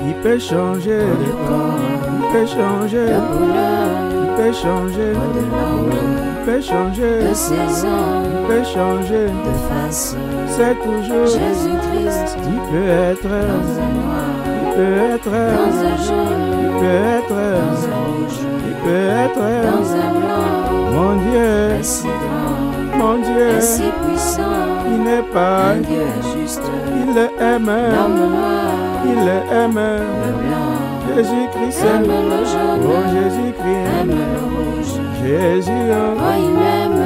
Il peut changer de corps, il peut changer de couleur, il peut changer de langue, il peut changer de saison, il peut changer de face. c'est toujours Jésus-Christ il peut être dans un noir, il peut être dans un jaune, il peut être dans un rouge, il peut être dans un blanc. mon Dieu Si grand, mon Dieu si puissant, il n'est pas un Dieu juste, il aime l'homme noir, il aime le blanc, Jésus-Christ aime le jaune, oh Jésus-Christ aime le rouge, Jésus oh il m'aime.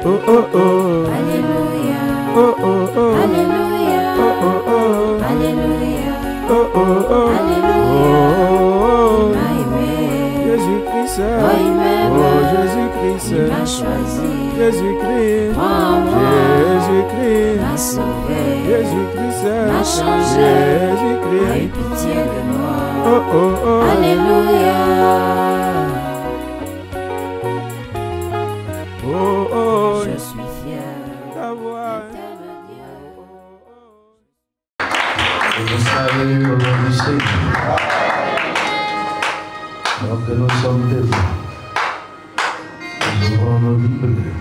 oh oh oh Alléluia, oh oh oh Alléluia, oh oh oh Alléluia, oh oh oh Alléluia. Jésus-Christ Oh, il m'aime. oh Jésus-Christ Il m'a choisi, Jésus-Christ prends-moi, Jésus-Christ m'a sauvé, Jésus-Christ m'a changé, a eu Jésus-Christ pitié de moi. oh oh oh Alléluia. oh oh Je suis fier d'avoir d'intervenir. Et vous savez le nom du Seigneur. Alors que nous sommes debout, nous ouvrons nos Bibles.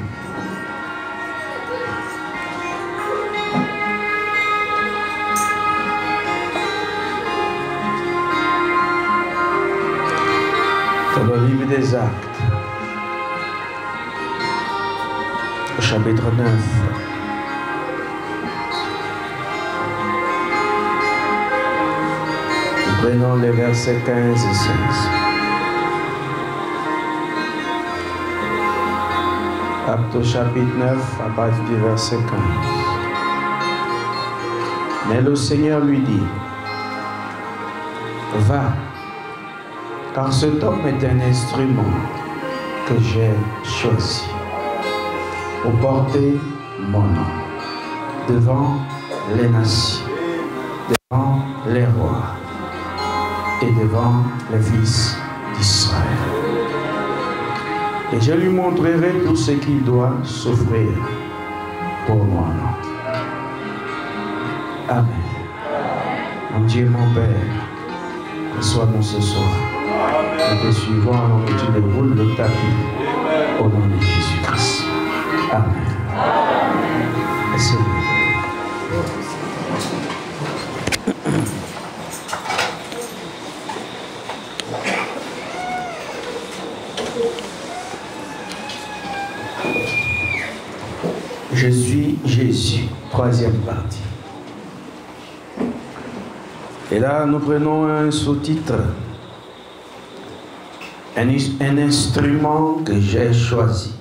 Dans le livre des Actes, au chapitre 9. Nous prenons les versets 15 et 16. Actes au chapitre 9, à partir du verset 15. Mais le Seigneur lui dit, va, car cet homme est un instrument que j'ai choisi pour porter mon nom devant les nations, devant les rois et devant les fils d'Israël. Et je lui montrerai tout ce qu'il doit souffrir pour mon nom. Amen. Mon Dieu, mon Père, reçois-nous ce soir. Nous te suivons avant que tu déroules le tapis au nom de Jésus-Christ. Amen. Merci. Je suis Jésus, troisième partie. Et là, nous prenons un sous-titre. Un instrument que j'ai choisi.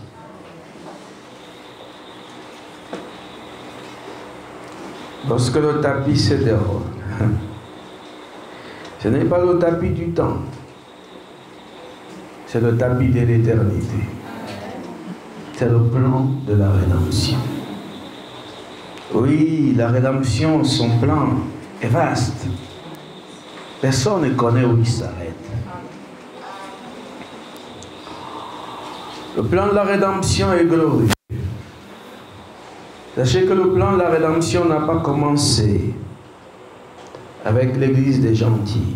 Lorsque le tapis se déroule, ce n'est pas le tapis du temps, c'est le tapis de l'éternité. C'est le plan de la rédemption. Oui, la rédemption, son plan est vaste. Personne ne connaît où il s'arrête. Le plan de la rédemption est glorieux. Sachez que le plan de la rédemption n'a pas commencé avec l'église des gentils.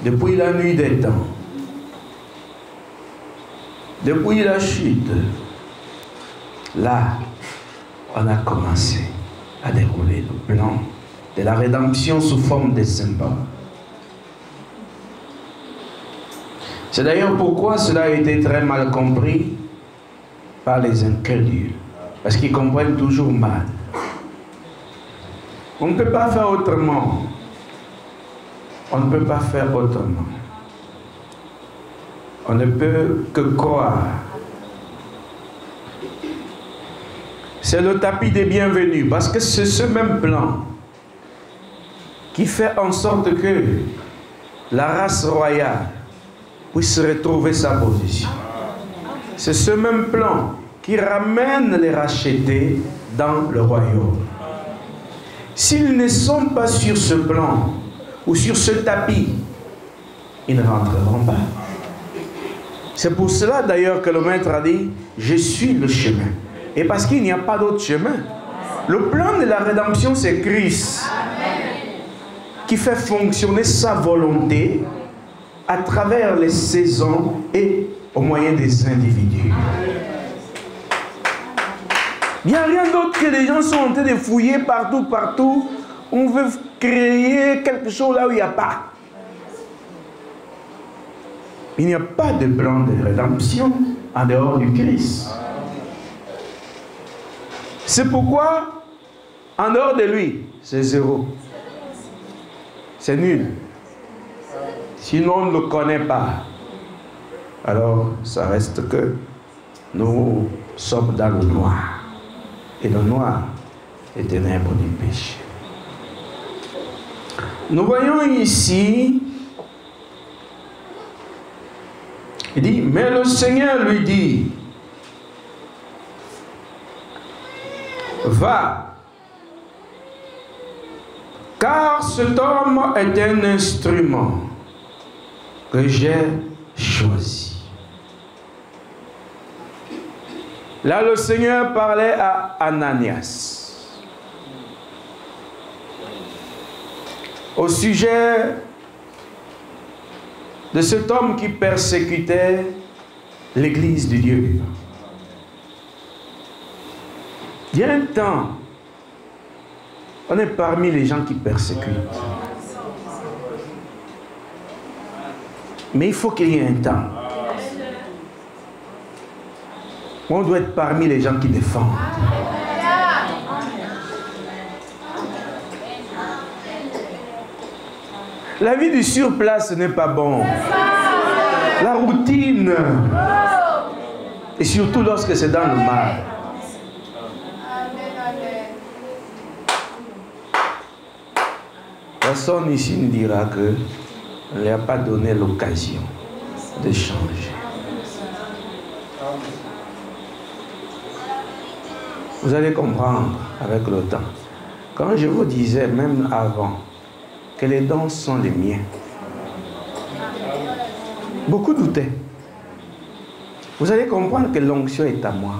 Depuis la nuit des temps, depuis la chute, là, on a commencé à dérouler le plan de la rédemption sous forme de symboles. C'est d'ailleurs pourquoi cela a été très mal compris par les incrédules, parce qu'ils comprennent toujours mal. On ne peut pas faire autrement. On ne peut pas faire autrement. On ne peut que croire. C'est le tapis des bienvenus, parce que c'est ce même plan qui fait en sorte que la race royale puisse retrouver sa position. C'est ce même plan qui ramène les rachetés dans le royaume. S'ils ne sont pas sur ce plan ou sur ce tapis, ils ne rentreront pas. C'est pour cela d'ailleurs que le maître a dit, je suis le chemin. Et parce qu'il n'y a pas d'autre chemin. Le plan de la rédemption, c'est Christ qui fait fonctionner sa volonté à travers les saisons et au moyen des individus. Il n'y a rien d'autre que les gens sont en train de fouiller partout. On veut créer quelque chose là où il n'y a pas. Il n'y a pas de plan de rédemption en dehors du Christ. C'est pourquoi, en dehors de lui, c'est zéro. C'est nul. Sinon, on ne le connaît pas. Alors, ça reste que nous sommes dans le noir. Et le noir est ténèbres du péché. Nous voyons ici, il dit, mais le Seigneur lui dit, va, car cet homme est un instrument que j'ai choisi. Là, le Seigneur parlait à Ananias au sujet de cet homme qui persécutait l'Église de Dieu. Il y a un temps, on est parmi les gens qui persécutent. Mais il faut qu'il y ait un temps. On doit être parmi les gens qui défendent. La vie du surplace n'est pas bon. La routine. Et surtout lorsque c'est dans le mal. Personne ici ne dira que on ne lui a pas donné l'occasion de changer. Vous allez comprendre avec le temps. Quand je vous disais, même avant, que les dons sont les miens, beaucoup doutaient. Vous allez comprendre que l'onction est à moi.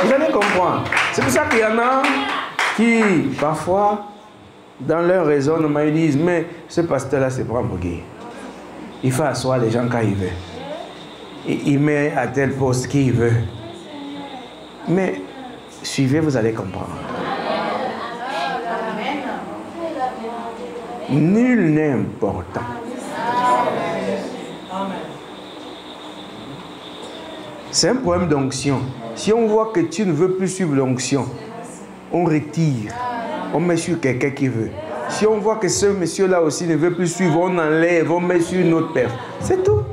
Vous allez comprendre. C'est pour ça qu'il y en a qui, parfois, dans leur raisonnement, ils disent, mais ce pasteur-là, c'est pour Mogué. Il fait asseoir les gens quand il veut. Il met à tel poste qu'il veut. Mais suivez, vous allez comprendre. Nul n'est important. C'est un problème d'onction. Si on voit que tu ne veux plus suivre l'onction, on retire. On met sur quelqu'un qui veut. Si on voit que ce monsieur-là aussi ne veut plus suivre, on enlève, on met sur une autre personne. C'est tout.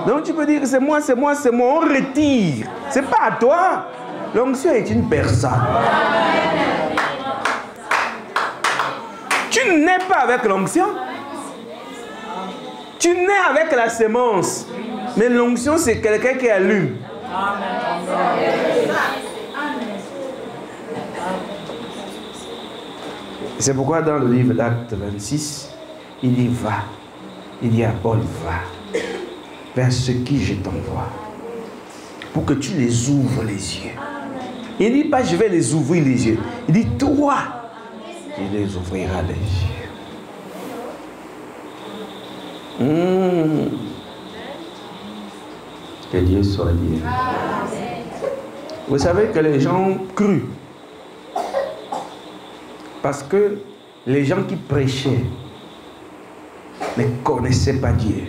Donc tu peux dire que c'est moi, on retire. C'est pas à toi. L'onction est une personne. Tu n'es pas avec l'onction. Tu nais avec la sémence. Mais l'onction, c'est quelqu'un qui allume. C'est pourquoi dans le livre d'Actes 26, il dit va. Il dit à Paul, va vers ceux qui je t'envoie. Pour que tu les ouvres les yeux. Il ne dit pas je vais les ouvrir les yeux. Il dit toi, tu les ouvriras les yeux. Que Dieu soit dit. Vous savez que les gens ont cru. Parce que les gens qui prêchaient ne connaissaient pas Dieu.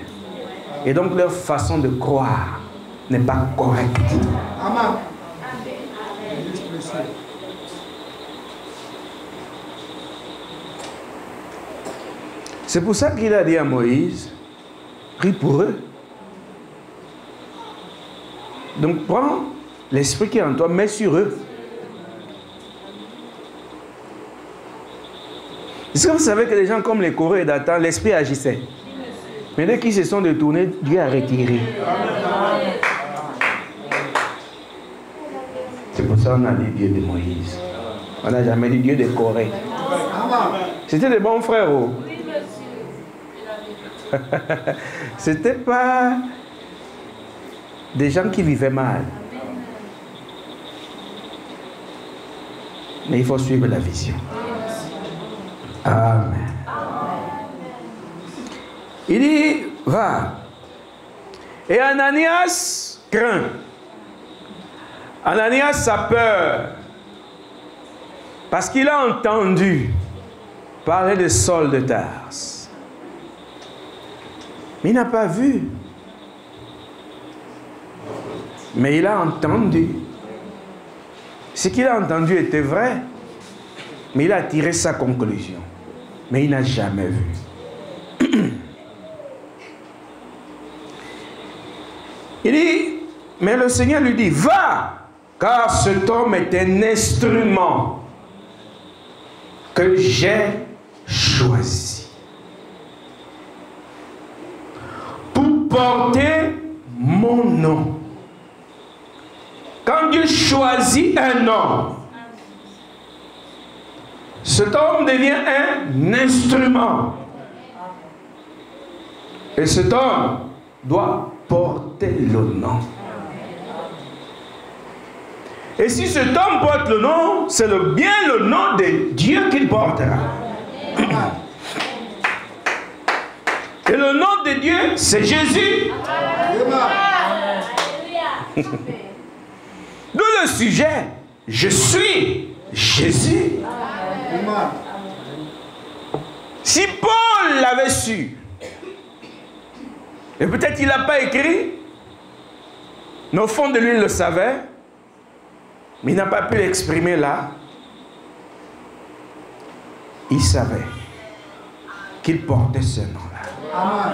Et donc leur façon de croire n'est pas correcte. Amen. C'est pour ça qu'il a dit à Moïse, prie pour eux. Donc prends l'esprit qui est en toi, mets sur eux. Est-ce que vous savez que les gens comme les Corées et Dathan, l'esprit agissait? Mais dès qu'ils se sont détournés, Dieu a retiré. C'est pour ça qu'on a dit Dieu de Moïse. On n'a jamais dit Dieu de Corée. C'était des bons frères. Oh. C'était pas des gens qui vivaient mal. Mais il faut suivre la vision. Amen. Il dit, va. Et Ananias craint. Ananias a peur. Parce qu'il a entendu parler de Saul de Tarse. Mais il n'a pas vu. Mais il a entendu. Ce qu'il a entendu était vrai. Mais il a tiré sa conclusion. Mais il n'a jamais vu. Il dit, mais le Seigneur lui dit, va, car cet homme est un instrument que j'ai choisi pour porter mon nom. Quand Dieu choisit un homme, cet homme devient un instrument. Et cet homme doit porter le nom. Et si cet homme porte le nom, c'est bien le nom de Dieu qu'il portera. Et le nom de Dieu, c'est Jésus. D'où le sujet, je suis Jésus. Si Paul l'avait su, et peut-être il n'a pas écrit, mais au fond de lui il le savait, mais il n'a pas pu l'exprimer là. Il savait qu'il portait ce nom-là.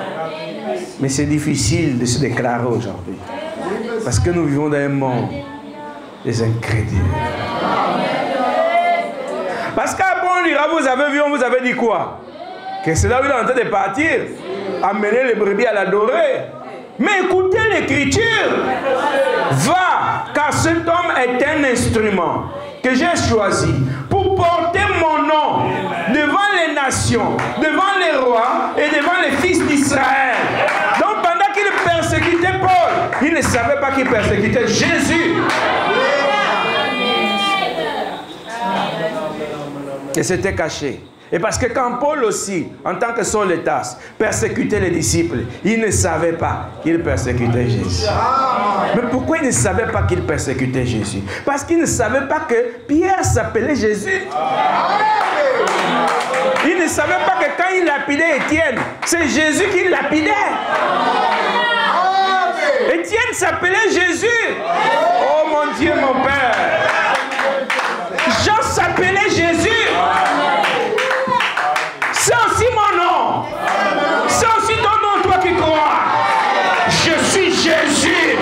Mais c'est difficile de se déclarer aujourd'hui. Parce que nous vivons dans un monde des incrédules. Parce qu'après on dira, vous avez vu, on vous avait dit quoi? Que c'est là où il est en train de partir, amener les brebis à l'adorer. Mais écoutez l'écriture. Va, car cet homme est un instrument que j'ai choisi pour porter mon nom devant les nations, devant les rois et devant les fils d'Israël. Donc pendant qu'il persécutait Paul, il ne savait pas qu'il persécutait Jésus. Et c'était caché. Et parce que quand Paul aussi, en tant que Saul de Tarse, persécutait les disciples, il ne savait pas qu'il persécutait Jésus. Mais pourquoi il ne savait pas qu'il persécutait Jésus? Parce qu'il ne savait pas que Pierre s'appelait Jésus. Il ne savait pas que quand il lapidait Étienne, c'est Jésus qui lapidait. Étienne s'appelait Jésus. Oh mon Dieu, mon Père. Jean s'appelait Jésus. C'est aussi mon nom. C'est aussi ton nom, toi qui crois. Je suis Jésus.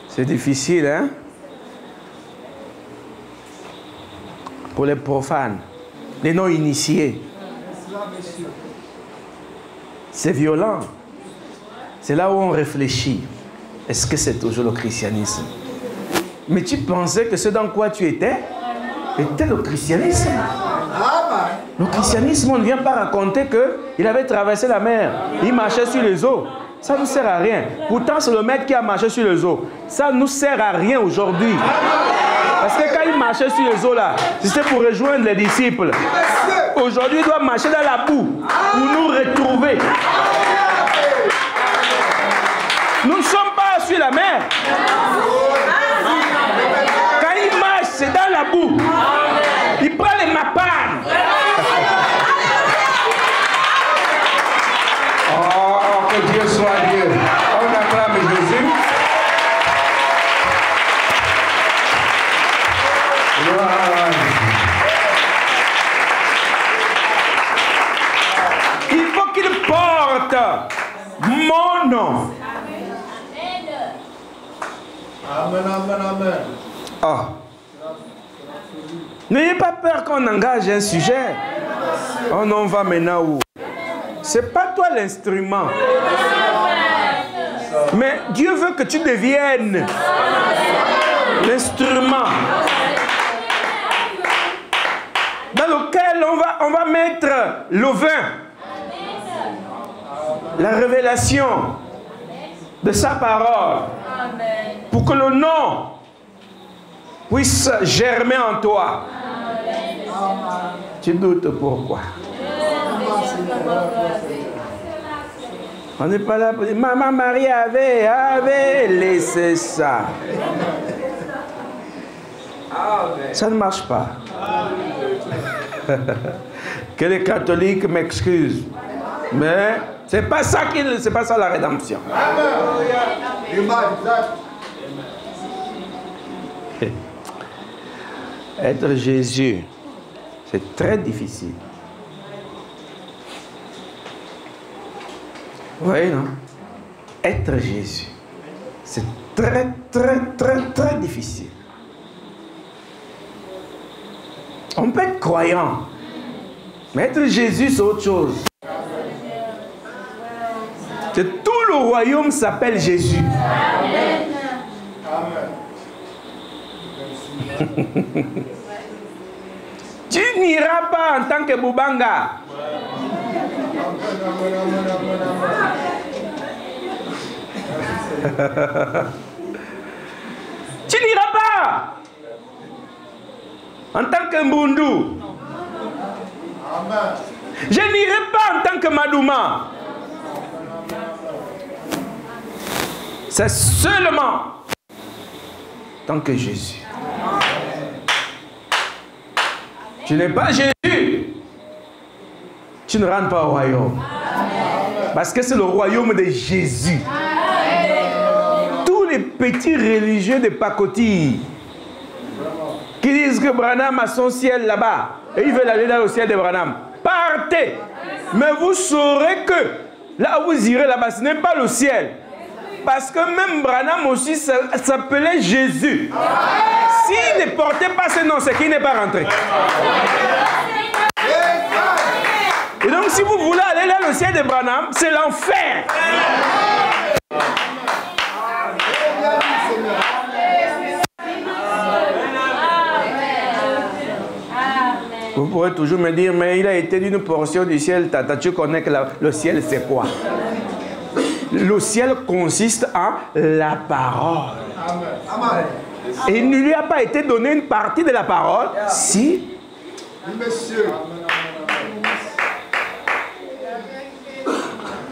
C'est difficile, hein? Pour les profanes, les non-initiés. C'est violent. C'est là où on réfléchit. Est-ce que c'est toujours le christianisme? Mais tu pensais que ce dans quoi tu étais était le christianisme. Le christianisme, on ne vient pas raconter qu'il avait traversé la mer. Il marchait sur les eaux. Ça ne nous sert à rien. Pourtant, c'est le maître qui a marché sur les eaux. Ça ne nous sert à rien aujourd'hui. Parce que quand il marchait sur les eaux là, c'était pour rejoindre les disciples. Aujourd'hui, il doit marcher dans la boue pour nous retrouver. Nous ne sommes pas sur la mer. Quand il marche, c'est dans la boue. Il prend les mapanes. Oh, que Dieu soit Dieu. On acclame Jésus. Il faut qu'il porte mon nom. Amen, amen, amen. Oh. N'ayez pas peur qu'on engage un sujet. Oh non, on va maintenant où? C'est pas toi l'instrument. Mais Dieu veut que tu deviennes l'instrument dans lequel on va mettre le vin. la révélation de sa parole pour que le nom puisse germer en toi. Tu doutes pourquoi? On n'est pas là pour dire Maman Marie avait laissé ça. Ça ne marche pas. Que les catholiques m'excusent. Mais c'est pas ça la rédemption. Être Jésus, c'est très difficile. Vous voyez, non? Être Jésus, c'est très, très, très, très difficile. On peut être croyant, mais être Jésus, c'est autre chose. C'est tout le royaume s'appelle Jésus. Amen. Tu n'iras pas en tant que Boubanga. Tu n'iras pas en tant que Mbundu. Je n'irai pas en tant que Madouma. C'est seulement tant que Jésus. Tu n'es pas Jésus, tu ne rentres pas au royaume. Parce que c'est le royaume de Jésus. Tous les petits religieux de pacotille qui disent que Branham a son ciel là-bas et ils veulent aller dans le ciel de Branham. Partez. Mais vous saurez que là où vous irez là-bas, ce n'est pas le ciel. Parce que même Branham aussi s'appelait Jésus. S'il ne portait pas ce nom, c'est qu'il n'est pas rentré. Et donc si vous voulez aller dans le ciel de Branham, c'est l'enfer. Vous pourrez toujours me dire, mais il a été d'une portion du ciel, tata, tu connais que le ciel c'est quoi? Le ciel consiste en la parole. Amen. Et il ne lui a pas été donné une partie de la parole. Si. Monsieur.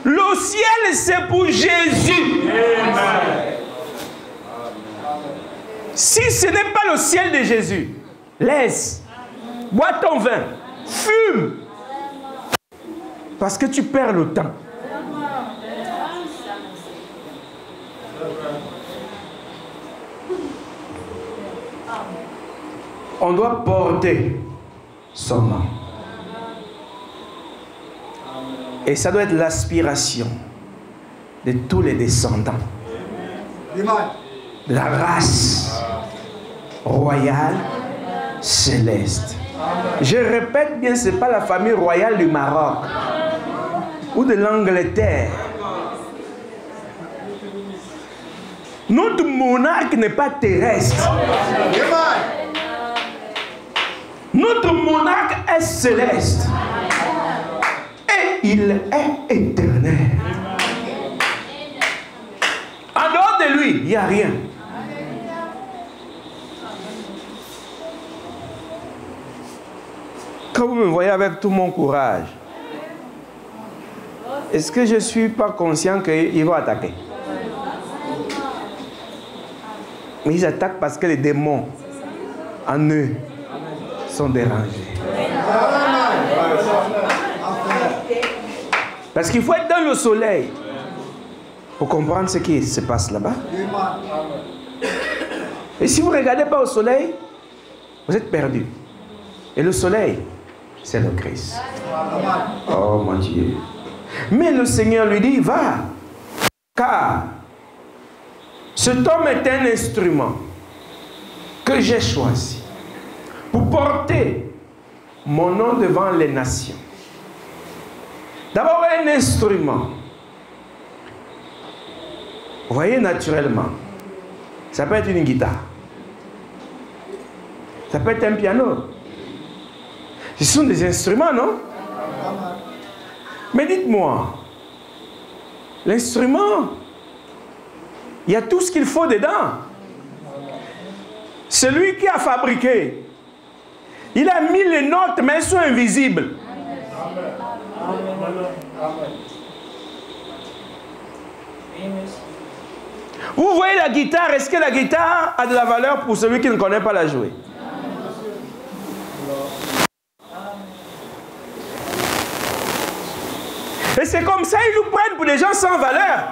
Le ciel c'est pour Jésus. Amen. Si ce n'est pas le ciel de Jésus, laisse. Bois ton vin. Fume. Parce que tu perds le temps. On doit porter son nom. Et ça doit être l'aspiration de tous les descendants de la race royale céleste. Je répète bien, ce n'est pas la famille royale du Maroc ou de l'Angleterre. Notre monarque n'est pas terrestre. Notre monarque est céleste. Et il est éternel. En dehors de lui, il n'y a rien. Quand vous me voyez avec tout mon courage, est-ce que je ne suis pas conscient qu'ils vont attaquer? Mais ils attaquent parce que les démons en eux sont dérangés. Parce qu'il faut être dans le soleil pour comprendre ce qui se passe là-bas. Et si vous ne regardez pas au soleil, vous êtes perdu. Et le soleil, c'est le Christ. Oh mon Dieu. Mais le Seigneur lui dit, va. Car cet homme est un instrument que j'ai choisi pour porter mon nom devant les nations. D'abord un instrument. Vous voyez naturellement, ça peut être une guitare. Ça peut être un piano. Ce sont des instruments, non? Mais dites-moi, L'instrument. Il y a tout ce qu'il faut dedans. Celui qui a fabriqué, il a mis les notes, mais elles sont invisibles. Vous voyez la guitare, est-ce que la guitare a de la valeur pour celui qui ne connaît pas la jouer? Et c'est comme ça, ils nous prennent pour des gens sans valeur.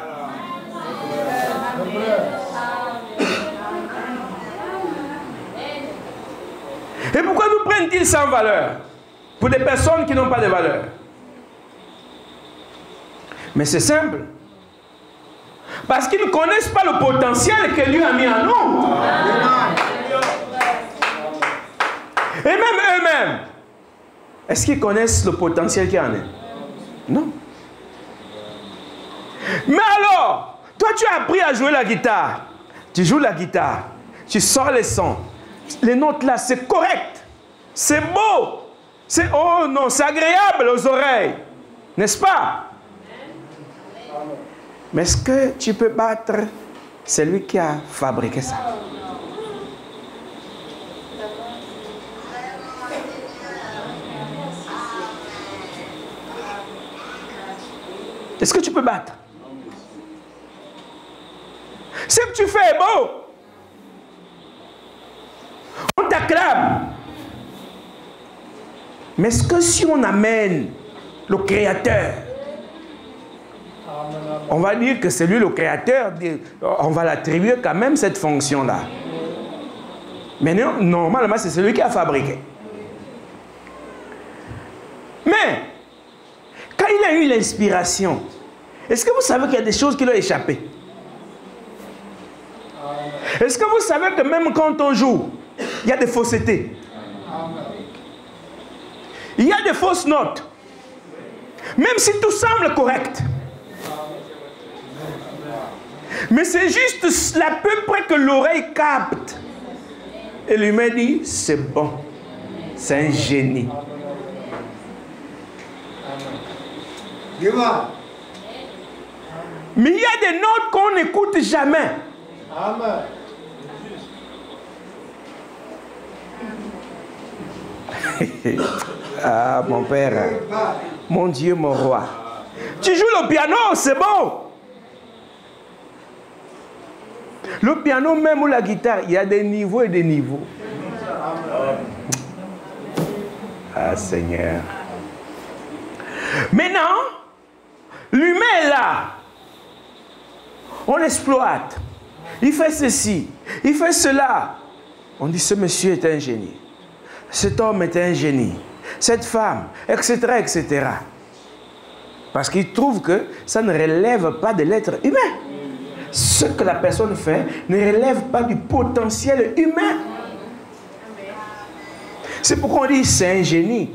Et pourquoi nous prennent-ils sans valeur? Pour des personnes qui n'ont pas de valeur. Mais c'est simple. Parce qu'ils ne connaissent pas le potentiel que Dieu a mis en nous. Et même eux-mêmes, est-ce qu'ils connaissent le potentiel qu'il y en a? Non. Mais alors, toi tu as appris à jouer la guitare. Tu joues la guitare. Tu sors les sons. Les notes là, c'est correct. C'est beau. C'est, oh non, c'est agréable aux oreilles. N'est-ce pas? Mais est-ce que tu peux battre celui qui a fabriqué ça? Est-ce que tu peux battre? Ce que tu fais est beau. On t'acclame. Mais est-ce que si on amène le Créateur, on va dire que c'est lui le Créateur, on va l'attribuer quand même cette fonction-là. Mais non, normalement, c'est celui qui a fabriqué. Mais, quand il a eu l'inspiration, est-ce que vous savez qu'il y a des choses qui lui ont échappé? Est-ce que vous savez que même quand on joue, il y a des faussetés? Il y a des fausses notes. Même si tout semble correct. Mais c'est juste à peu près que l'oreille capte. Et l'humain dit, c'est bon. C'est un génie. Mais il y a des notes qu'on n'écoute jamais. Amen. Ah, mon père, mon Dieu, mon roi. Tu joues le piano, c'est bon. Le piano même ou la guitare, il y a des niveaux et des niveaux. Ah, Seigneur. Maintenant, l'humain est là. On l'exploite. Il fait ceci, il fait cela. On dit, ce monsieur est un génie. Cet homme est un génie. Cette femme, etc., etc. Parce qu'il trouve que ça ne relève pas de l'être humain. Ce que la personne fait ne relève pas du potentiel humain. C'est pourquoi on dit c'est un génie.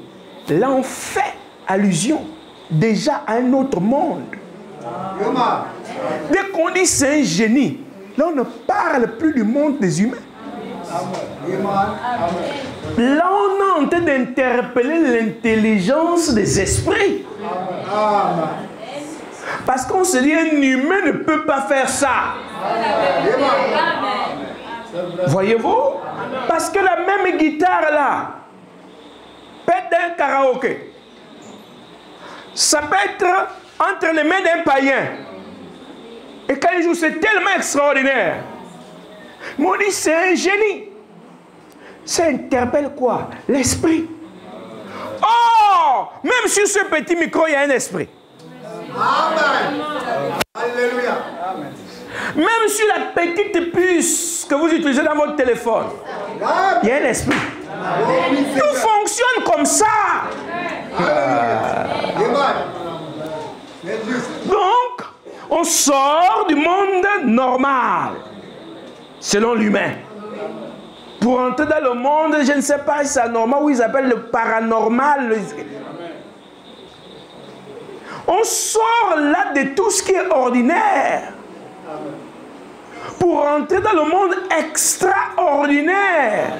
Là, on fait allusion déjà à un autre monde. Dès qu'on dit c'est un génie, là, on ne parle plus du monde des humains. Là, on est en train d'interpeller l'intelligence des esprits. Parce qu'on se dit, un humain ne peut pas faire ça. Voyez-vous? Parce que la même guitare là, peut être d'un karaoké. Ça peut être entre les mains d'un païen. Et quand il joue, c'est tellement extraordinaire. Mais on dit, c'est un génie. Ça interpelle quoi? L'esprit. Oh! Même sur ce petit micro, il y a un esprit. Amen. Alléluia. Même sur la petite puce que vous utilisez dans votre téléphone, il y a un esprit. Tout fonctionne comme ça. Donc, on sort du monde normal, selon l'humain. Pour entrer dans le monde, je ne sais pas si c'est anormal ou ils appellent le paranormal. On sort là de tout ce qui est ordinaire pour entrer dans le monde extraordinaire.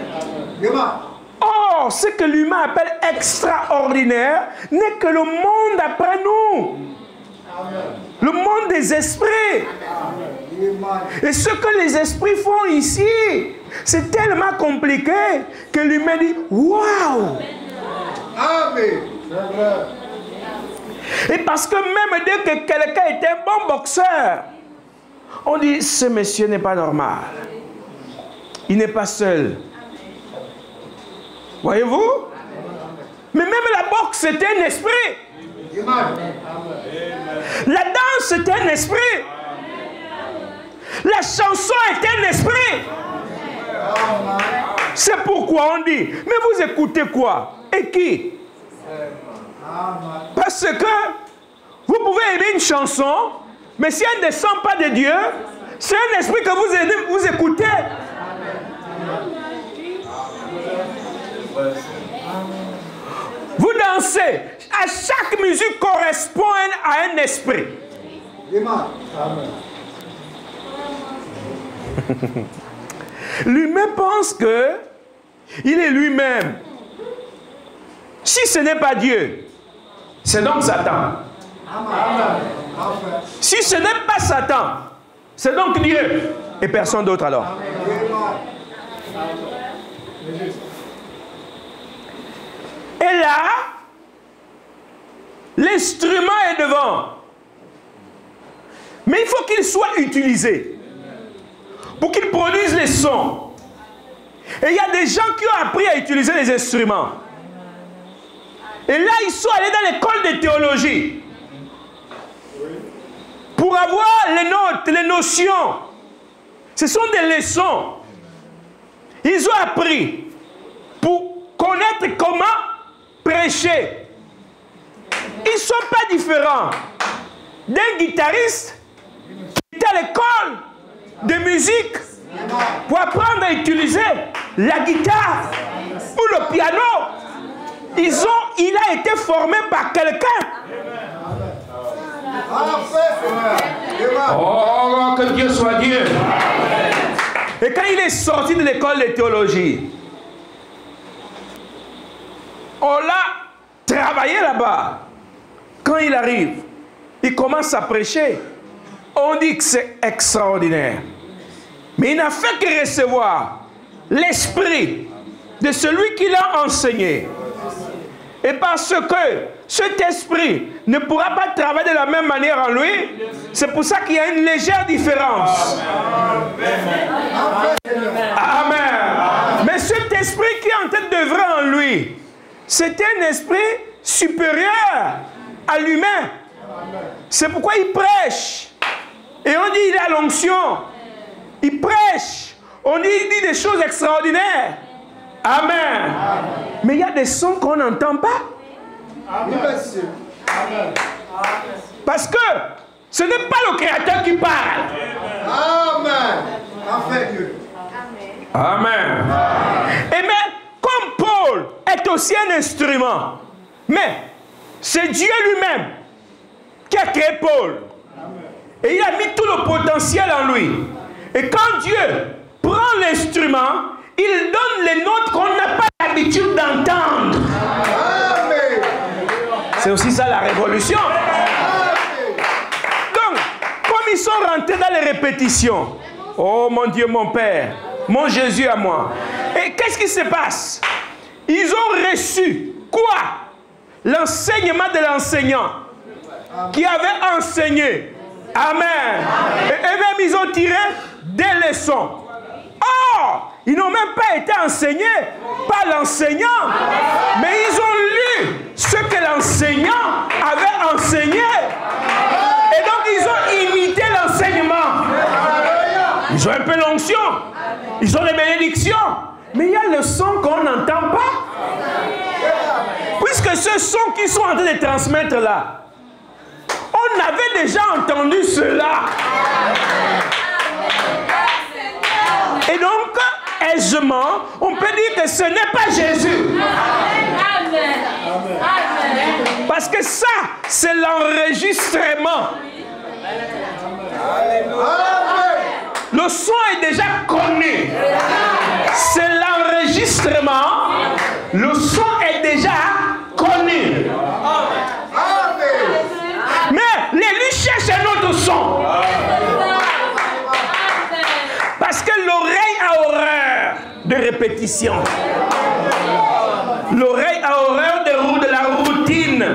Or, ce que l'humain appelle extraordinaire n'est que le monde après nous. Le monde des esprits. Et ce que les esprits font ici, c'est tellement compliqué que l'humain dit waouh. Amen. Et parce que même dès que quelqu'un est un bon boxeur, on dit ce monsieur n'est pas normal. Il n'est pas seul. Voyez-vous? Mais même la boxe, c'est un esprit. La danse, c'est un esprit. La chanson est un esprit. C'est pourquoi on dit, mais vous écoutez quoi? Et qui? Parce que vous pouvez aimer une chanson, mais si elle ne descend pas de Dieu, c'est un esprit que vous écoutez. Vous dansez. À chaque musique correspond à un esprit. L'humain pense que il est lui-même. Si ce n'est pas Dieu, c'est donc Satan. Si ce n'est pas Satan, c'est donc Dieu et personne d'autre alors. Et là, l'instrument est devant. Mais il faut qu'il soit utilisé pour qu'il produise les sons. Et il y a des gens qui ont appris à utiliser les instruments. Et là, ils sont allés dans l'école de théologie pour avoir les notes, les notions. Ce sont des leçons. Ils ont appris pour connaître comment prêcher. Ils ne sont pas différents d'un guitariste qui est à l'école de musique pour apprendre à utiliser la guitare ou le piano. Il a été formé par quelqu'un. Oh, que Dieu soit Dieu. Et quand il est sorti de l'école de théologie, on l'a travaillé là-bas. Quand il arrive, il commence à prêcher. On dit que c'est extraordinaire. Mais il n'a fait que recevoir l'esprit de celui qui l'a enseigné. Et parce que cet esprit ne pourra pas travailler de la même manière en lui, c'est pour ça qu'il y a une légère différence. Amen. Mais cet esprit qui est en train d'œuvrer en lui, c'est un esprit supérieur à l'humain. C'est pourquoi il prêche. Et on dit il a l'onction. Il prêche. On dit il dit des choses extraordinaires. Amen. Mais il y a des sons qu'on n'entend pas. Parce que ce n'est pas le Créateur qui parle. Amen. Et mais comme Paul est aussi un instrument, mais c'est Dieu lui-même qui a créé Paul. Et il a mis tout le potentiel en lui. Et quand Dieu prend l'instrument, il donne les notes qu'on n'a pas l'habitude d'entendre. C'est aussi ça la révolution. Donc, comme ils sont rentrés dans les répétitions, oh mon Dieu, mon Père, mon Jésus à moi. Et qu'est-ce qui se passe? Ils ont reçu quoi? L'enseignement de l'enseignant qui avait enseigné. Amen. Et eux-mêmes, ils ont tiré des leçons. Or, ils n'ont même pas été enseignés par l'enseignant, mais ils ont lu ce que l'enseignant avait enseigné. Et donc, ils ont imité l'enseignement. Ils ont un peu l'onction. Ils ont les bénédictions. Mais il y a le son qu'on n'entend pas. Puisque ce son qu'ils sont en train de transmettre là, on avait déjà entendu cela. Et donc, aisément, on peut dire que ce n'est pas Jésus. Parce que ça, c'est l'enregistrement. Le son est déjà connu. C'est l'enregistrement. Le son est déjà connu. Mais l'élu répétition. L'oreille a horreur de la routine.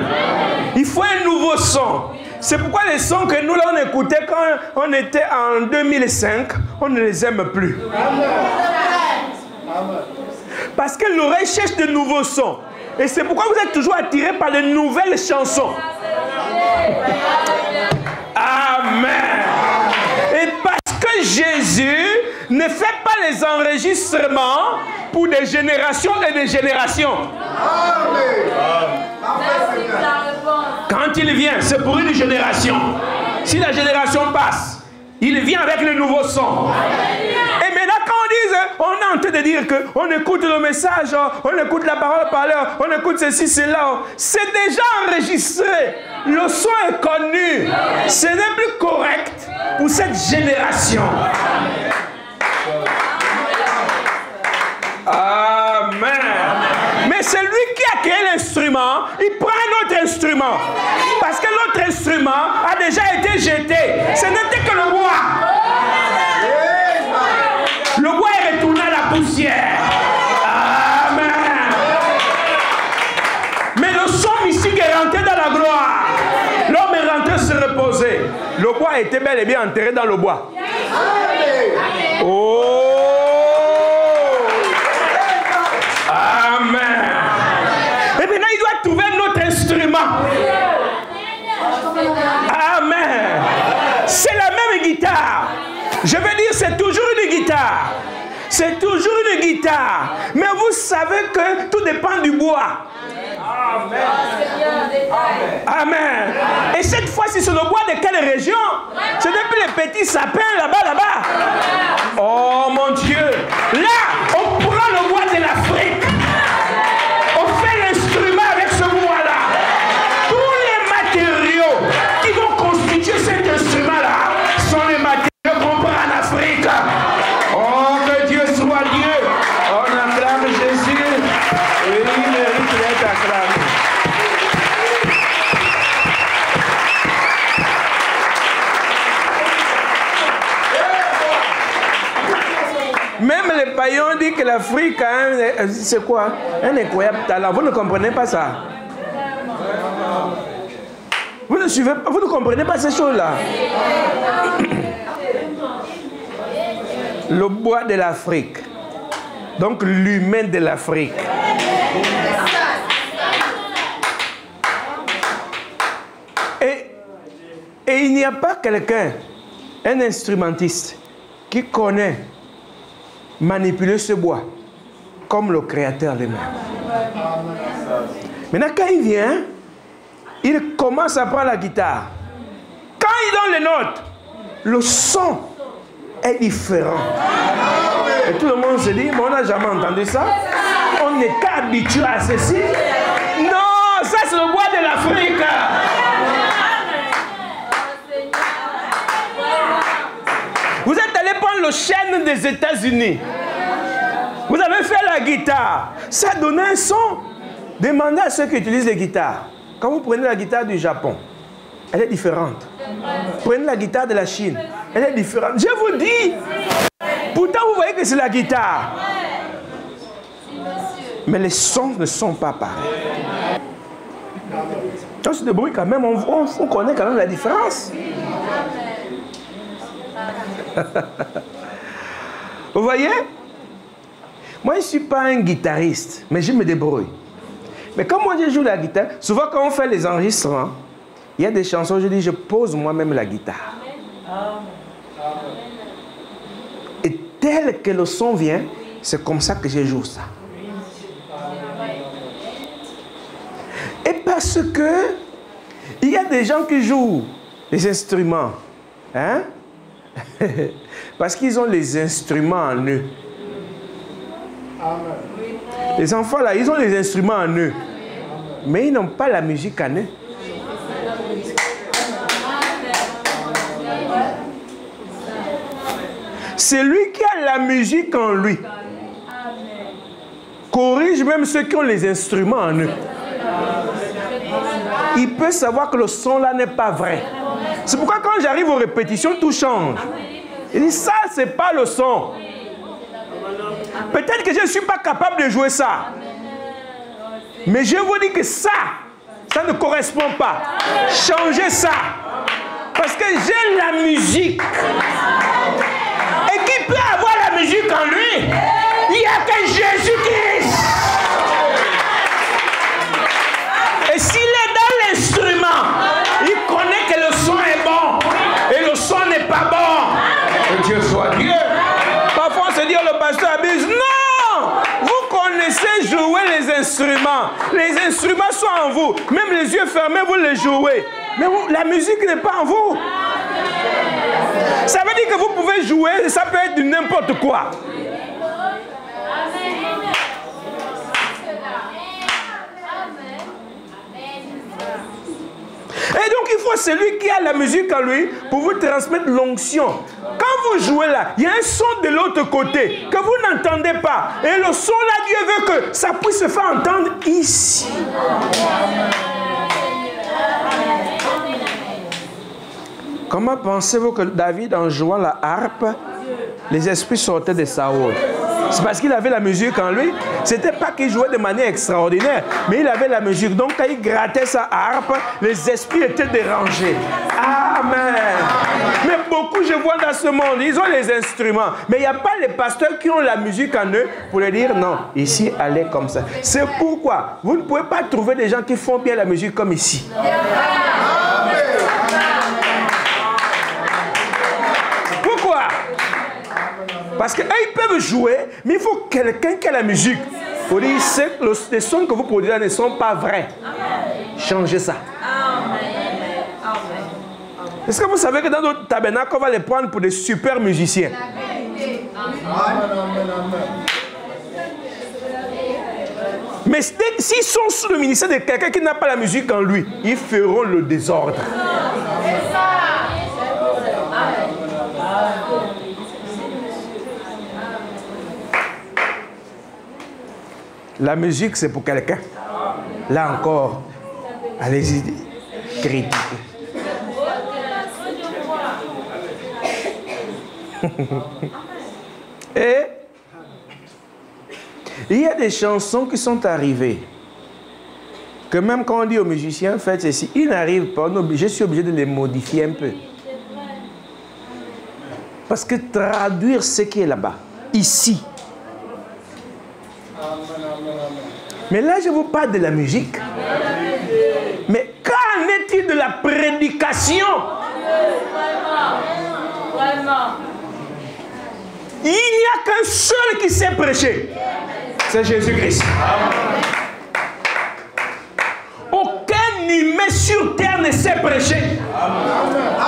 Il faut un nouveau son. C'est pourquoi les sons que nous, là, on écoutait quand on était en 2005, on ne les aime plus. Parce que l'oreille cherche de nouveaux sons. Et c'est pourquoi vous êtes toujours attirés par de nouvelles chansons. Amen. Et parce que Jésus ne fait pas les enregistrements pour des générations et des générations. Quand il vient, c'est pour une génération. Si la génération passe, il vient avec le nouveau son. Et maintenant, quand on est en train de dire qu'on écoute le message, on écoute la parole par l'heure, on écoute ceci, cela, c'est déjà enregistré. Le son est connu. Ce n'est plus correct pour cette génération. Amen. Mais celui qui a créé l'instrument, il prend un autre instrument. Parce que l'autre instrument a déjà été jeté. Ce n'était que le bois. Le bois est retourné à la poussière. Amen. Mais le son mystique est rentré dans la gloire. L'homme est rentré se reposer. Le bois était bel et bien enterré dans le bois. Oh. Amen. Et maintenant, il doit trouver un autre instrument. Amen. C'est la même guitare. Je veux dire, c'est toujours une guitare. C'est toujours une guitare. Mais vous savez que tout dépend du bois. Amen. Amen. Et cette fois-ci, c'est le bois de quelle région? Ce n'est plus les petits sapins là-bas. Oh mon Dieu. Là, on prend le bois de l'Afrique. On fait l'instrument avec ce bois-là. Tous les matériaux qui vont constituer cet instrument-là sont les matériaux qu'on prend en Afrique. Oh, que Dieu soit Dieu. On acclame Jésus. Et il mérite d'être acclamé. Même les païens disent que l'Afrique a c'est quoi? Un incroyable talent. Vous ne comprenez pas ça. Vous ne suivez pas, vous ne comprenez pas ces choses-là. Le bois de l'Afrique. Donc l'humain de l'Afrique. Et il n'y a pas quelqu'un, un instrumentiste, qui connaît manipuler ce bois comme le Créateur lui-même. Maintenant, quand il vient, il commence à prendre la guitare. Quand il donne les notes, le son est différent. Et tout le monde se dit, mais on n'a jamais entendu ça. On n'est qu'habitué à ceci. Non, ça c'est le bois de l'Afrique. Vous êtes allé prendre le chêne des États-Unis. Vous avez fait la guitare. Ça donne un son. Demandez à ceux qui utilisent les guitares. Quand vous prenez la guitare du Japon, elle est différente. Prenez la guitare de la Chine, elle est différente. Je vous dis. Pourtant, vous voyez que c'est la guitare. Mais les sons ne sont pas pareils. Quand c'est de bruit, quand même, on connaît quand même la différence. Vous voyez? Moi, je ne suis pas un guitariste, mais je me débrouille. Mais comme moi, je joue la guitare, souvent quand on fait les enregistrements, il y a des chansons, je dis, je pose moi-même la guitare. Et tel que le son vient, c'est comme ça que je joue ça. Et parce que il y a des gens qui jouent les instruments, hein? Parce qu'ils ont les instruments en eux. Les enfants là, ils ont les instruments en eux. Mais ils n'ont pas la musique en eux. C'est lui qui a la musique en lui. Corrige même ceux qui ont les instruments en eux. Il peut savoir que le son là n'est pas vrai. C'est pourquoi quand j'arrive aux répétitions, tout change. Il dit ça, c'est pas le son. Peut-être que je ne suis pas capable de jouer ça. Mais je vous dis que ça ne correspond pas. Changez ça. Parce que j'ai la musique. Et qui peut avoir la musique en lui? Il n'y a que Jésus-Christ. Et s'il est dans l'instrument, il connaît que le son est bon. Et le son n'est pas bon. Que Dieu soit Dieu. Parfois on se dit, oh, le pasteur abuse. Non! Vous connaissez jouer les instruments. Les instruments sont en vous. Même les yeux fermés, vous les jouez. Mais vous, la musique n'est pas en vous. Ça veut dire que vous pouvez jouer, ça peut être de n'importe quoi. Et donc il faut celui qui a la musique en lui pour vous transmettre l'onction. Quand vous jouez là, il y a un son de l'autre côté que vous n'entendez pas. Et le son là, Dieu veut que ça puisse se faire entendre ici. Comment pensez-vous que David, en jouant la harpe, les esprits sortaient de Saoul? C'est parce qu'il avait la musique en lui. C'était pas qu'il jouait de manière extraordinaire, mais il avait la musique. Donc quand il grattait sa harpe, les esprits étaient dérangés. Amen. Mais beaucoup, je vois dans ce monde, ils ont les instruments. Mais il n'y a pas les pasteurs qui ont la musique en eux pour leur dire non, ici, allez comme ça. C'est pourquoi vous ne pouvez pas trouver des gens qui font bien la musique comme ici. Pourquoi? Parce qu'eux, ils peuvent jouer, mais il faut quelqu'un qui a la musique. Pour dire, les sons que vous produisez ne sont pas vrais. Changez ça. Est-ce que vous savez que dans notre tabernacle, on va les prendre pour des super musiciens? Mais s'ils sont sous le ministère de quelqu'un qui n'a pas la musique en lui, ils feront le désordre. La musique, c'est pour quelqu'un. Là encore, allez-y, critiquez. Et il y a des chansons qui sont arrivées. Que même quand on dit aux musiciens, faites ceci, ils n'arrivent pas. Je suis obligé de les modifier un peu. Parce que traduire ce qui est là-bas, ici. Mais là, je vous parle de la musique. Mais qu'en est-il de la prédication? Il n'y a qu'un seul qui sait prêcher. C'est Jésus-Christ. Aucun humain sur terre ne sait prêcher.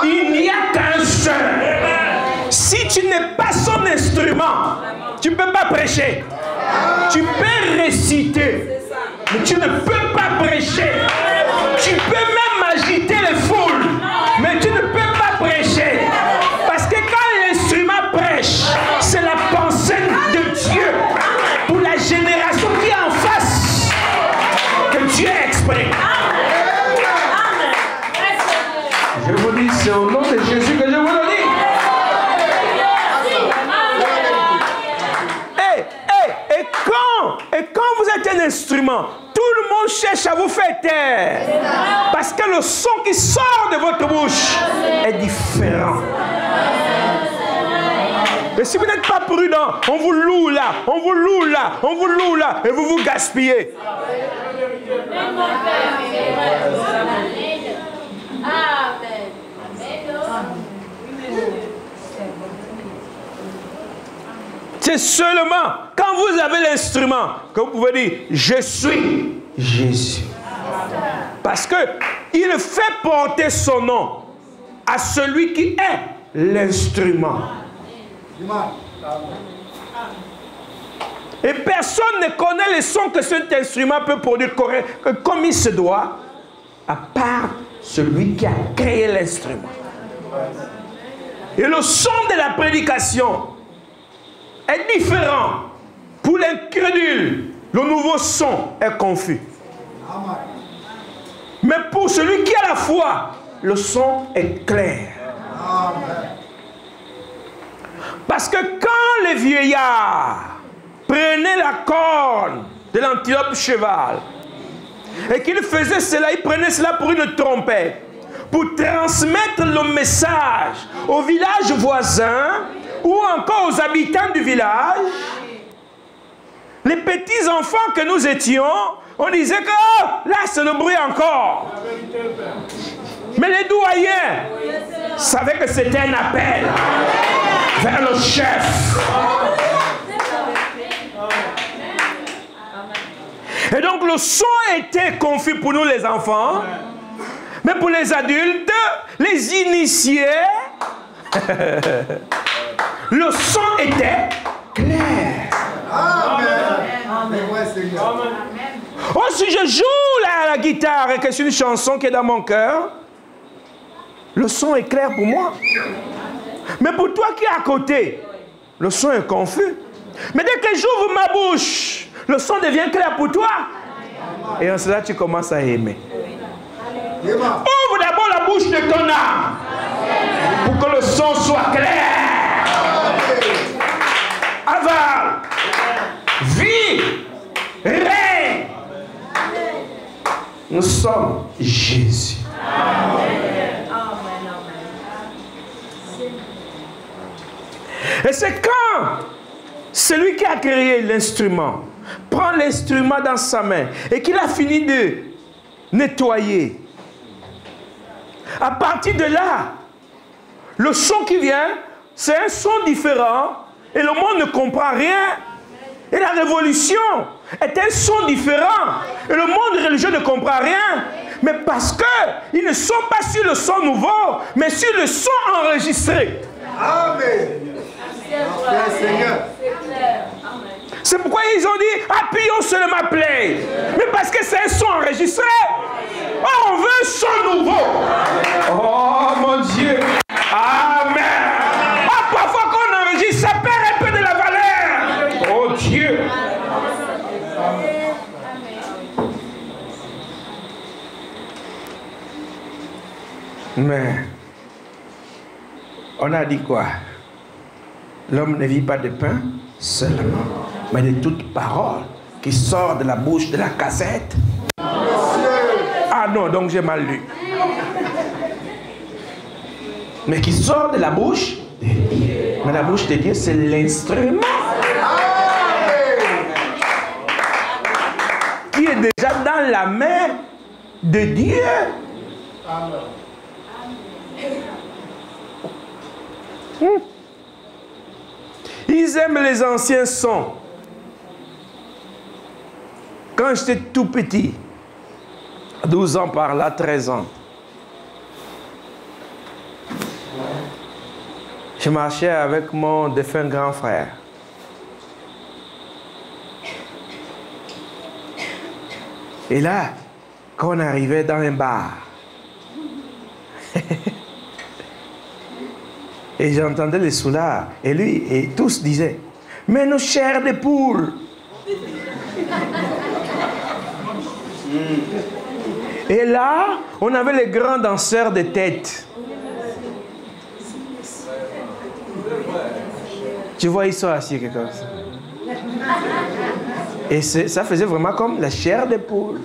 Il n'y a qu'un seul. Si tu n'es pas son instrument, tu ne peux pas prêcher. Tu peux réciter, mais tu ne peux pas prêcher. Tu peux même agiter les foules, mais tu ne peux pas prêcher. Parce que quand l'instrument prêche, c'est la pensée de Dieu pour la génération qui est en face que Dieu exprime. Je vous dis, c'est au nom de Jésus que je vous le dis. Et quand vous êtes un instrument, tout le monde cherche à vous faire taire. Parce que le son qui sort de votre bouche est différent. Et si vous n'êtes pas prudent, on vous loue là, on vous loue là, on vous loue là, et vous vous gaspillez. C'est seulement quand vous avez l'instrument que vous pouvez dire « Je suis Jésus ». Parce qu'il fait porter son nom à celui qui est l'instrument. Et personne ne connaît les sons que cet instrument peut produire comme il se doit, à part celui qui a créé l'instrument. Et le son de la prédication est différent. Pour l'incrédule, le nouveau son est confus. Mais pour celui qui a la foi, le son est clair. Parce que quand les vieillards prenait la corne de l'antilope cheval et qu'il faisait cela, il prenait cela pour une trompette, pour transmettre le message aux villages voisins ou encore aux habitants du village. Les petits enfants que nous étions, on disait que oh, là c'est le bruit encore. Mais les doyens savaient que c'était un appel vers le chef. Et donc le son était confus pour nous les enfants, mais pour les adultes, les initiés, le son était clair. Amen. Oh, si je joue la guitare et que c'est une chanson qui est dans mon cœur, le son est clair pour moi. Mais pour toi qui es à côté, le son est confus. Mais dès que j'ouvre ma bouche, le son devient clair pour toi. Et en cela, tu commences à aimer. Ouvre d'abord la bouche de ton âme pour que le son soit clair. Avale, vis, règne. Nous sommes Jésus. Et c'est quand celui qui a créé l'instrument prend l'instrument dans sa main et qu'il a fini de nettoyer. À partir de là, le son qui vient, c'est un son différent et le monde ne comprend rien. Et la révolution est un son différent et le monde religieux ne comprend rien. Mais parce qu'ils ne sont pas sur le son nouveau, mais sur le son enregistré. Amen. C'est pourquoi ils ont dit appuyons sur le play. Mais parce que c'est un son enregistré. Oh, on veut un son nouveau. Oh mon Dieu. Amen. Oh, parfois qu'on enregistre, ça perd un peu de la valeur. Oh Dieu. Mais on a dit quoi? L'homme ne vit pas de pain seulement, mais de toute parole qui sort de la bouche de la cassette. Ah non, donc j'ai mal lu. Mais qui sort de la bouche de Dieu. Mais la bouche de Dieu, c'est l'instrument qui est déjà dans la main de Dieu. Ils aiment les anciens sons. Quand j'étais tout petit, 12 ans par là, 13 ans, je marchais avec mon défunt grand frère. Et là, quand on arrivait dans un bar, et j'entendais les soulards, et lui, et tous disaient, mais nos chairs de poule. Et là, on avait les grands danseurs de tête. Tu vois, ils sont assis quelque chose. Et ça faisait vraiment comme la chair de poule.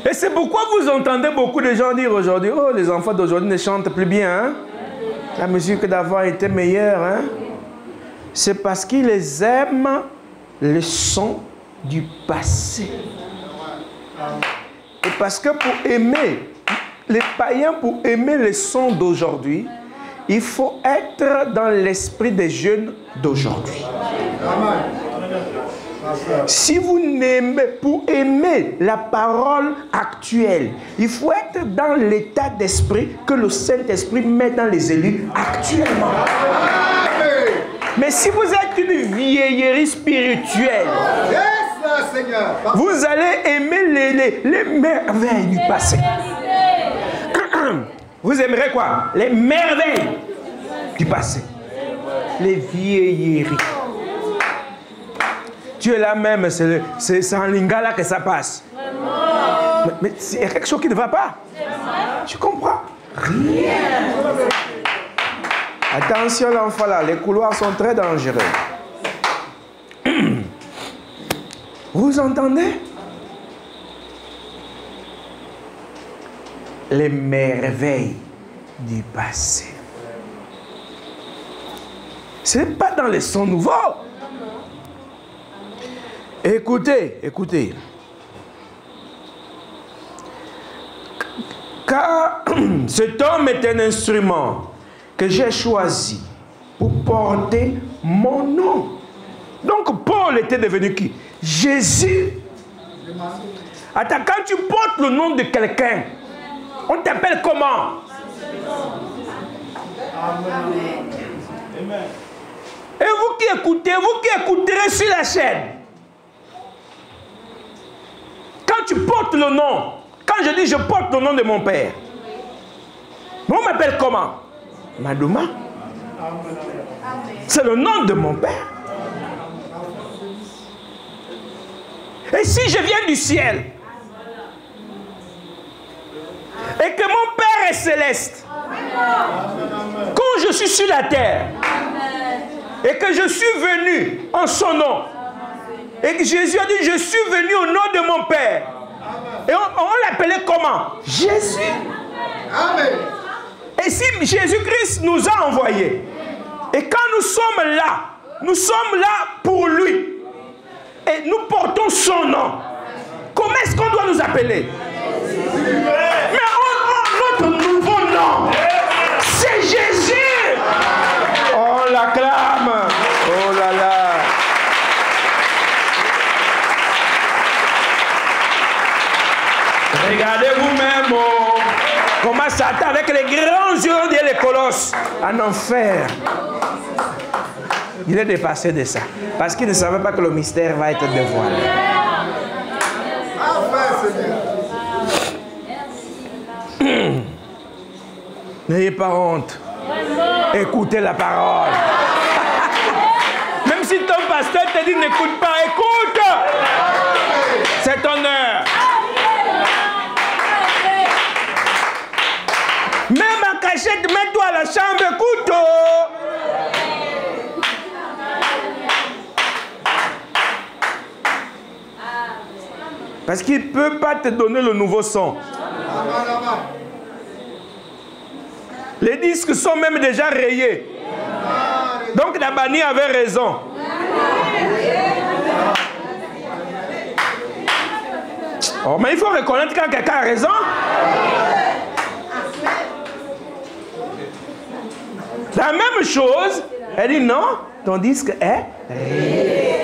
Et c'est pourquoi vous entendez beaucoup de gens dire aujourd'hui, oh, les enfants d'aujourd'hui ne chantent plus bien. Hein? La musique d'avant était meilleure. Hein? C'est parce qu'ils aiment le son du passé. Et parce que pour aimer, les païens, pour aimer les sons d'aujourd'hui, il faut être dans l'esprit des jeunes d'aujourd'hui. Si vous n'aimez, pour aimer la parole actuelle, il faut être dans l'état d'esprit que le Saint-Esprit met dans les élus actuellement. Mais si vous êtes une vieillerie spirituelle, vous allez aimer les merveilles du passé. Vous aimerez quoi? Les merveilles du passé. Les vieilleries. Tu es là même, c'est en lingala que ça passe. Mais il y a quelque chose qui ne va pas. Tu comprends? Rien. Attention l'enfant là, les couloirs sont très dangereux. Vous entendez? Les merveilles du passé. Ce n'est pas dans les sons nouveaux. Écoutez, écoutez. Car cet homme est un instrument que j'ai choisi pour porter mon nom. Donc Paul était devenu qui? Jésus. Attends, quand tu portes le nom de quelqu'un, on t'appelle comment? Et vous qui écouterez sur la chaîne, quand tu portes le nom, quand je dis je porte le nom de mon père, on m'appelle comment? Madouma. C'est le nom de mon père. Et si je viens du ciel et que mon Père est céleste, quand je suis sur la terre et que je suis venu en son nom, et que Jésus a dit je suis venu au nom de mon Père, et on l'appelait comment? Jésus. Amen. Et si Jésus-Christ nous a envoyés, et quand nous sommes là pour lui, et nous portons son nom, comment est-ce qu'on doit nous appeler? Mais notre nouveau nom, c'est Jésus. On l'acclame. Oh là là. Regardez vous-même comment Satan, avec les grands yeux de les colosses, en enfer. Il est dépassé de ça. Parce qu'il ne savait pas que le mystère va être dévoilé. N'ayez pas honte. Écoutez la parole. Même si ton pasteur te dit n'écoute pas, écoute. C'est ton heure. Même en cachette, mets-toi à la chambre, écoute. Parce qu'il ne peut pas te donner le nouveau son. Les disques sont même déjà rayés. Donc Nabani avait raison. Oh, mais il faut reconnaître quand quelqu'un a raison. La même chose, elle dit non, ton disque est rayé.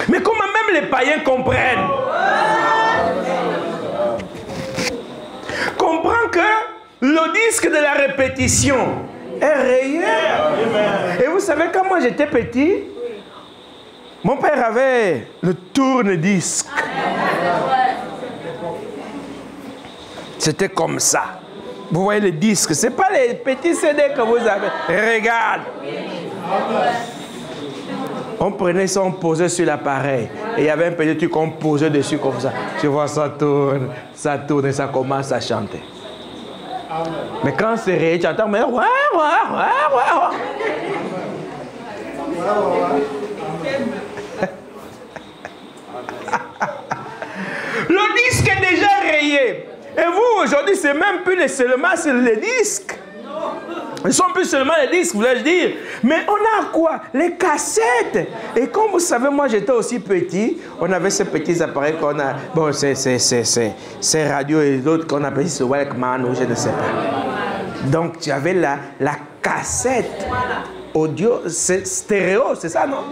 Mais comment même les païens comprennent? Comprends que le disque de la répétition est rayé. Et vous savez, quand moi j'étais petit, mon père avait le tourne-disque. C'était comme ça. Vous voyez les disques, ce n'est pas les petits CD que vous avez. Regarde. On prenait ça, on posait sur l'appareil. Et il y avait un petit truc qu'on posait dessus comme ça. Tu vois, ça tourne et ça commence à chanter. Mais quand c'est réel, tu entends, mais le disque est déjà rayé. Et vous, aujourd'hui, c'est même plus seulement sur les disques. Ils ne sont plus seulement les disques, voulais-je dire. Mais on a quoi? Les cassettes. Et comme vous savez, moi, j'étais aussi petit. On avait ces petits appareils qu'on a... Bon, ces radios et d'autres qu'on appelle ce Walkman ou je ne sais pas. Donc, tu avais la cassette audio stéréo, c'est ça, non?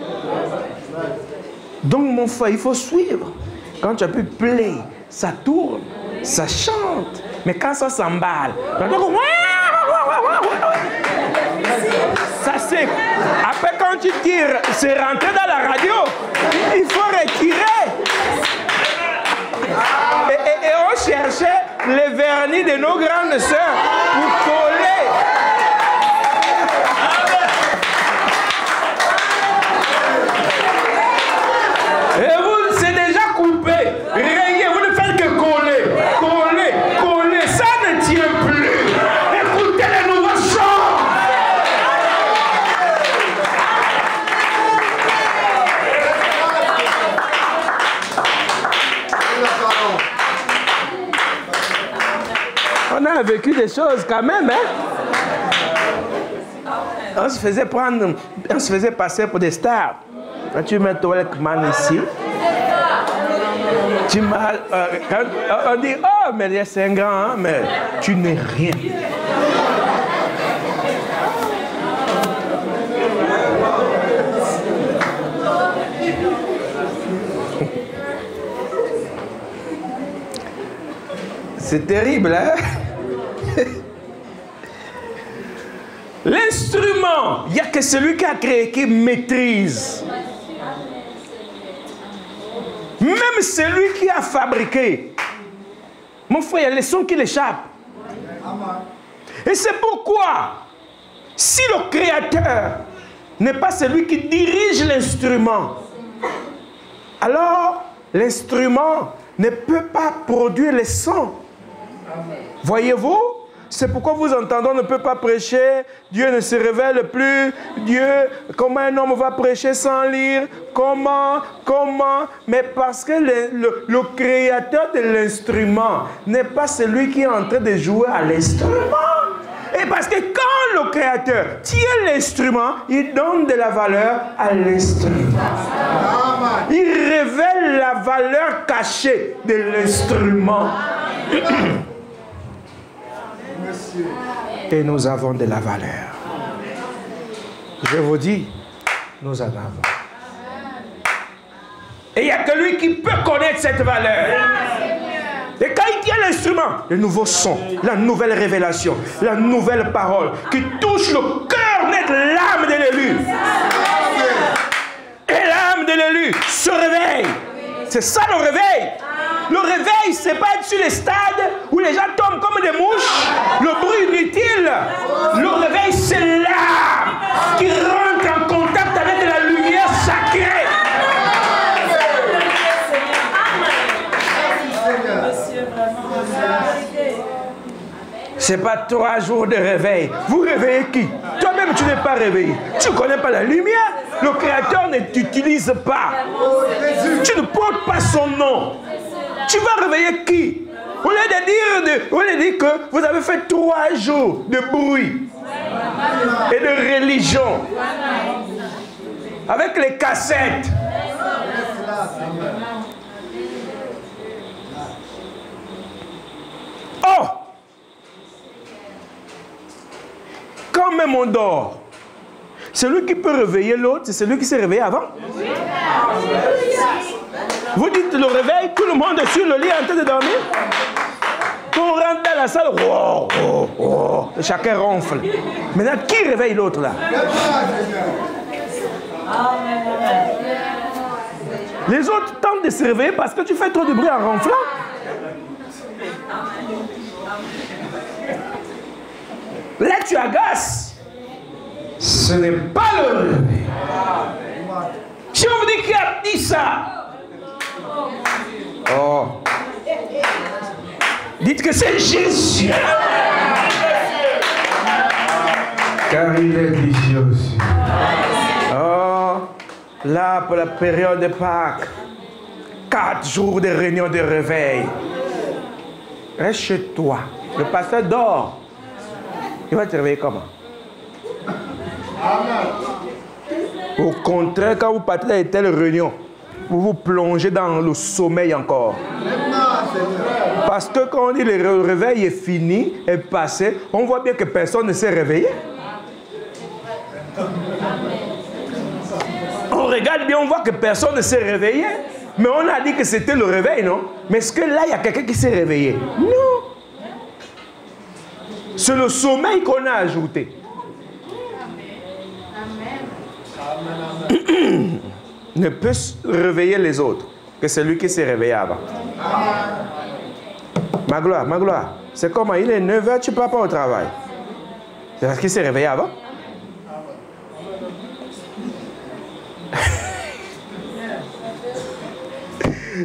Donc, mon frère, il faut suivre. Quand tu as pu play, ça tourne, ça chante. Mais quand ça s'emballe, ça c'est... Après, quand tu tires, c'est rentré dans la radio. Il faut retirer. Et on cherchait les vernis de nos grandes sœurs pour coller. Et vous, c'est déjà coupé. Rayé, vous ne faites que coller. Coller. Ça ne tient plus. Écoutez. a vécu des choses quand même, hein? On se faisait passer pour des stars. Quand tu mets ton man ici, quand on dit, oh, mais c'est un grand, hein, mais tu n'es rien. C'est terrible, hein? L'instrument, il n'y a que celui qui a créé qui maîtrise. Même celui qui a fabriqué. Mon frère, il y a les sons qui l'échappent. Et c'est pourquoi, si le créateur n'est pas celui qui dirige l'instrument, alors l'instrument ne peut pas produire les sons. Voyez-vous? C'est pourquoi vous entendez, on ne peut pas prêcher, Dieu ne se révèle plus, Dieu, comment un homme va prêcher sans lire, comment, mais parce que le créateur de l'instrument n'est pas celui qui est en train de jouer à l'instrument. Et parce que quand le créateur tient l'instrument, il donne de la valeur à l'instrument. Il révèle la valeur cachée de l'instrument. Et nous avons de la valeur. Je vous dis, nous en avons. Et il n'y a que lui qui peut connaître cette valeur. Et quand il tient l'instrument, le nouveau son, la nouvelle révélation, la nouvelle parole qui touche le cœur net, l'âme de l'élu. Et l'âme de l'élu se réveille. C'est ça le réveil. Le réveil, c'est pas être sur les stades où les gens tombent comme des mouches. Le bruit inutile. Le réveil, c'est l'âme qui rentre en contact avec la lumière sacrée. C'est pas 3 jours de réveil. Vous réveillez qui? Toi-même, tu n'es pas réveillé. Tu ne connais pas la lumière. Le Créateur ne t'utilise pas. Tu ne portes pas son nom. Tu vas réveiller qui? Au lieu de dire que vous avez fait 3 jours de bruit et de religion avec les cassettes. Oh! Quand même on dort, celui qui peut réveiller l'autre, c'est celui qui s'est réveillé avant. Vous dites le réveil, tout le monde est sur le lit en train de dormir. Quand on rentre dans la salle, oh, oh, oh, chacun ronfle. Maintenant, qui réveille l'autre là? Les autres tentent de se réveiller parce que tu fais trop de bruit en ronflant. Là, tu agaces. Ce n'est pas le réveil. Si on vous dit qui a dit ça, oh, dites que c'est Jésus. Car il est ici aussi. Oh, là, pour la période de Pâques, 4 jours de réunion de réveil. Reste chez toi. Le pasteur dort. Il va te réveiller comment? Au contraire, quand vous partez dans une telle réunion, vous vous plongez dans le sommeil encore. Parce que quand on dit le réveil est fini, est passé, on voit bien que personne ne s'est réveillé. On regarde bien, on voit que personne ne s'est réveillé. Mais on a dit que c'était le réveil, non? Mais est-ce que là, il y a quelqu'un qui s'est réveillé? Non. C'est le sommeil qu'on a ajouté. Ne peut réveiller les autres que celui qui s'est réveillé avant. Ma gloire, c'est comment? Il est 9 h, tu ne pars pas au travail. C'est parce qu'il s'est réveillé avant?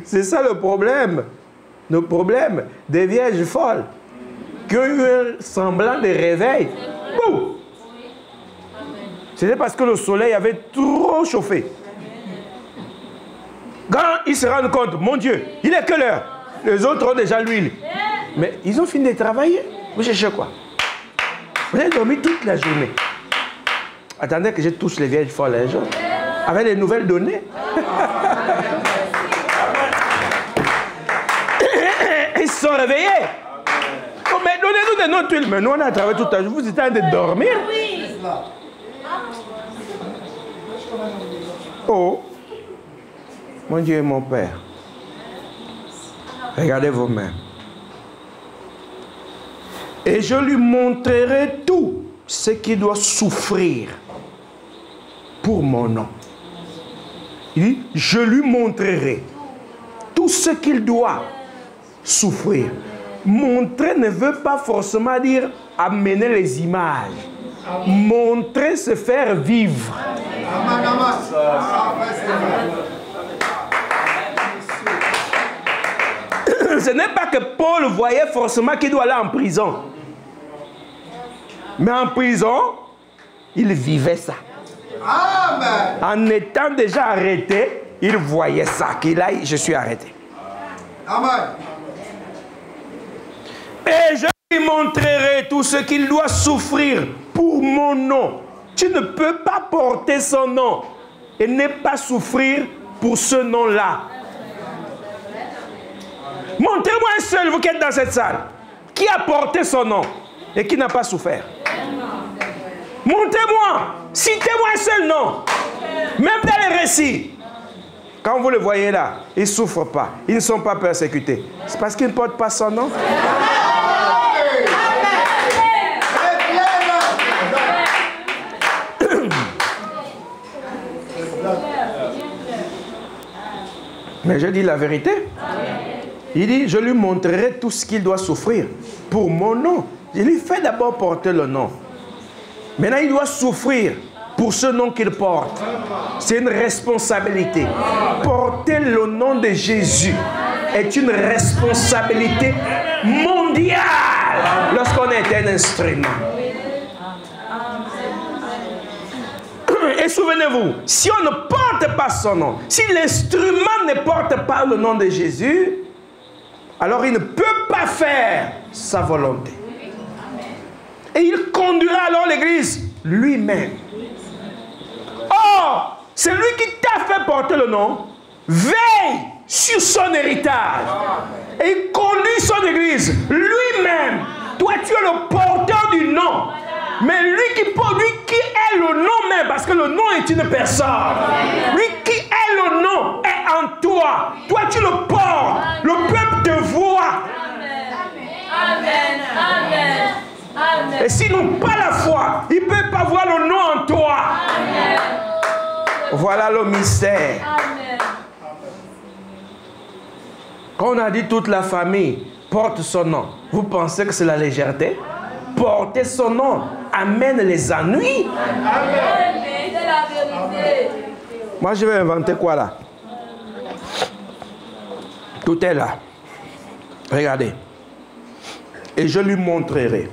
C'est ça le problème. Le problème des vierges folles qui ont eu un semblant de réveil. Boum! C'était parce que le soleil avait trop chauffé. Quand ils se rendent compte, mon Dieu, il est quelle heure? Les autres ont déjà l'huile. Mais ils ont fini de travailler. Vous cherchez quoi? Vous avez dormi toute la journée. Attendez que je touche les vieilles folles un jour. Avec les nouvelles données. Ils se sont réveillés. Oh, mais donnez-nous des notes d'huile. Mais nous, on a travaillé toute la journée. Vous étiez en train de dormir. Oh. Mon Dieu et mon Père. Regardez vos mains. Et je lui montrerai tout ce qu'il doit souffrir pour mon nom. Il dit, je lui montrerai tout ce qu'il doit souffrir. Montrer ne veut pas forcément dire amener les images. Montrer, se faire vivre. Ce n'est pas que Paul voyait forcément qu'il doit aller en prison. Mais en prison, il vivait ça. Amen. En étant déjà arrêté, il voyait ça. Qu'il aille, je suis arrêté. Amen. Et je lui montrerai tout ce qu'il doit souffrir pour mon nom. Tu ne peux pas porter son nom et ne pas souffrir pour ce nom-là. Montrez-moi un seul, vous qui êtes dans cette salle, qui a porté son nom et qui n'a pas souffert. Montrez-moi, citez-moi un seul nom. Même dans les récits. Quand vous le voyez là, ils ne souffrent pas, ils ne sont pas persécutés. C'est parce qu'ils ne portent pas son nom. Mais je dis la vérité. Il dit, je lui montrerai tout ce qu'il doit souffrir pour mon nom. Je lui fais d'abord porter le nom. Maintenant, il doit souffrir pour ce nom qu'il porte. C'est une responsabilité. Porter le nom de Jésus est une responsabilité mondiale lorsqu'on est un instrument. Et souvenez-vous, si on ne porte pas son nom, si l'instrument ne porte pas le nom de Jésus, alors il ne peut pas faire sa volonté. Et il conduira alors l'Église lui-même. Or, celui qui t'a fait porter le nom, veille sur son héritage. Et il conduit son Église lui-même. Toi, tu es le porteur du nom. Mais lui qui est le nom même, parce que le nom est une personne. Lui qui est le nom est en toi. Toi, tu le portes. Le peuple te voit. Amen. Amen. Amen. Et s'ils n'ont pas la foi, ils ne peuvent pas voir le nom en toi. Amen. Voilà le mystère. Amen. Quand on a dit toute la famille porte son nom, vous pensez que c'est la légèreté? Porter son nom amène les ennuis. Amen. C'est la vérité. Moi, je vais inventer quoi là? Tout est là. Regardez. Et je lui montrerai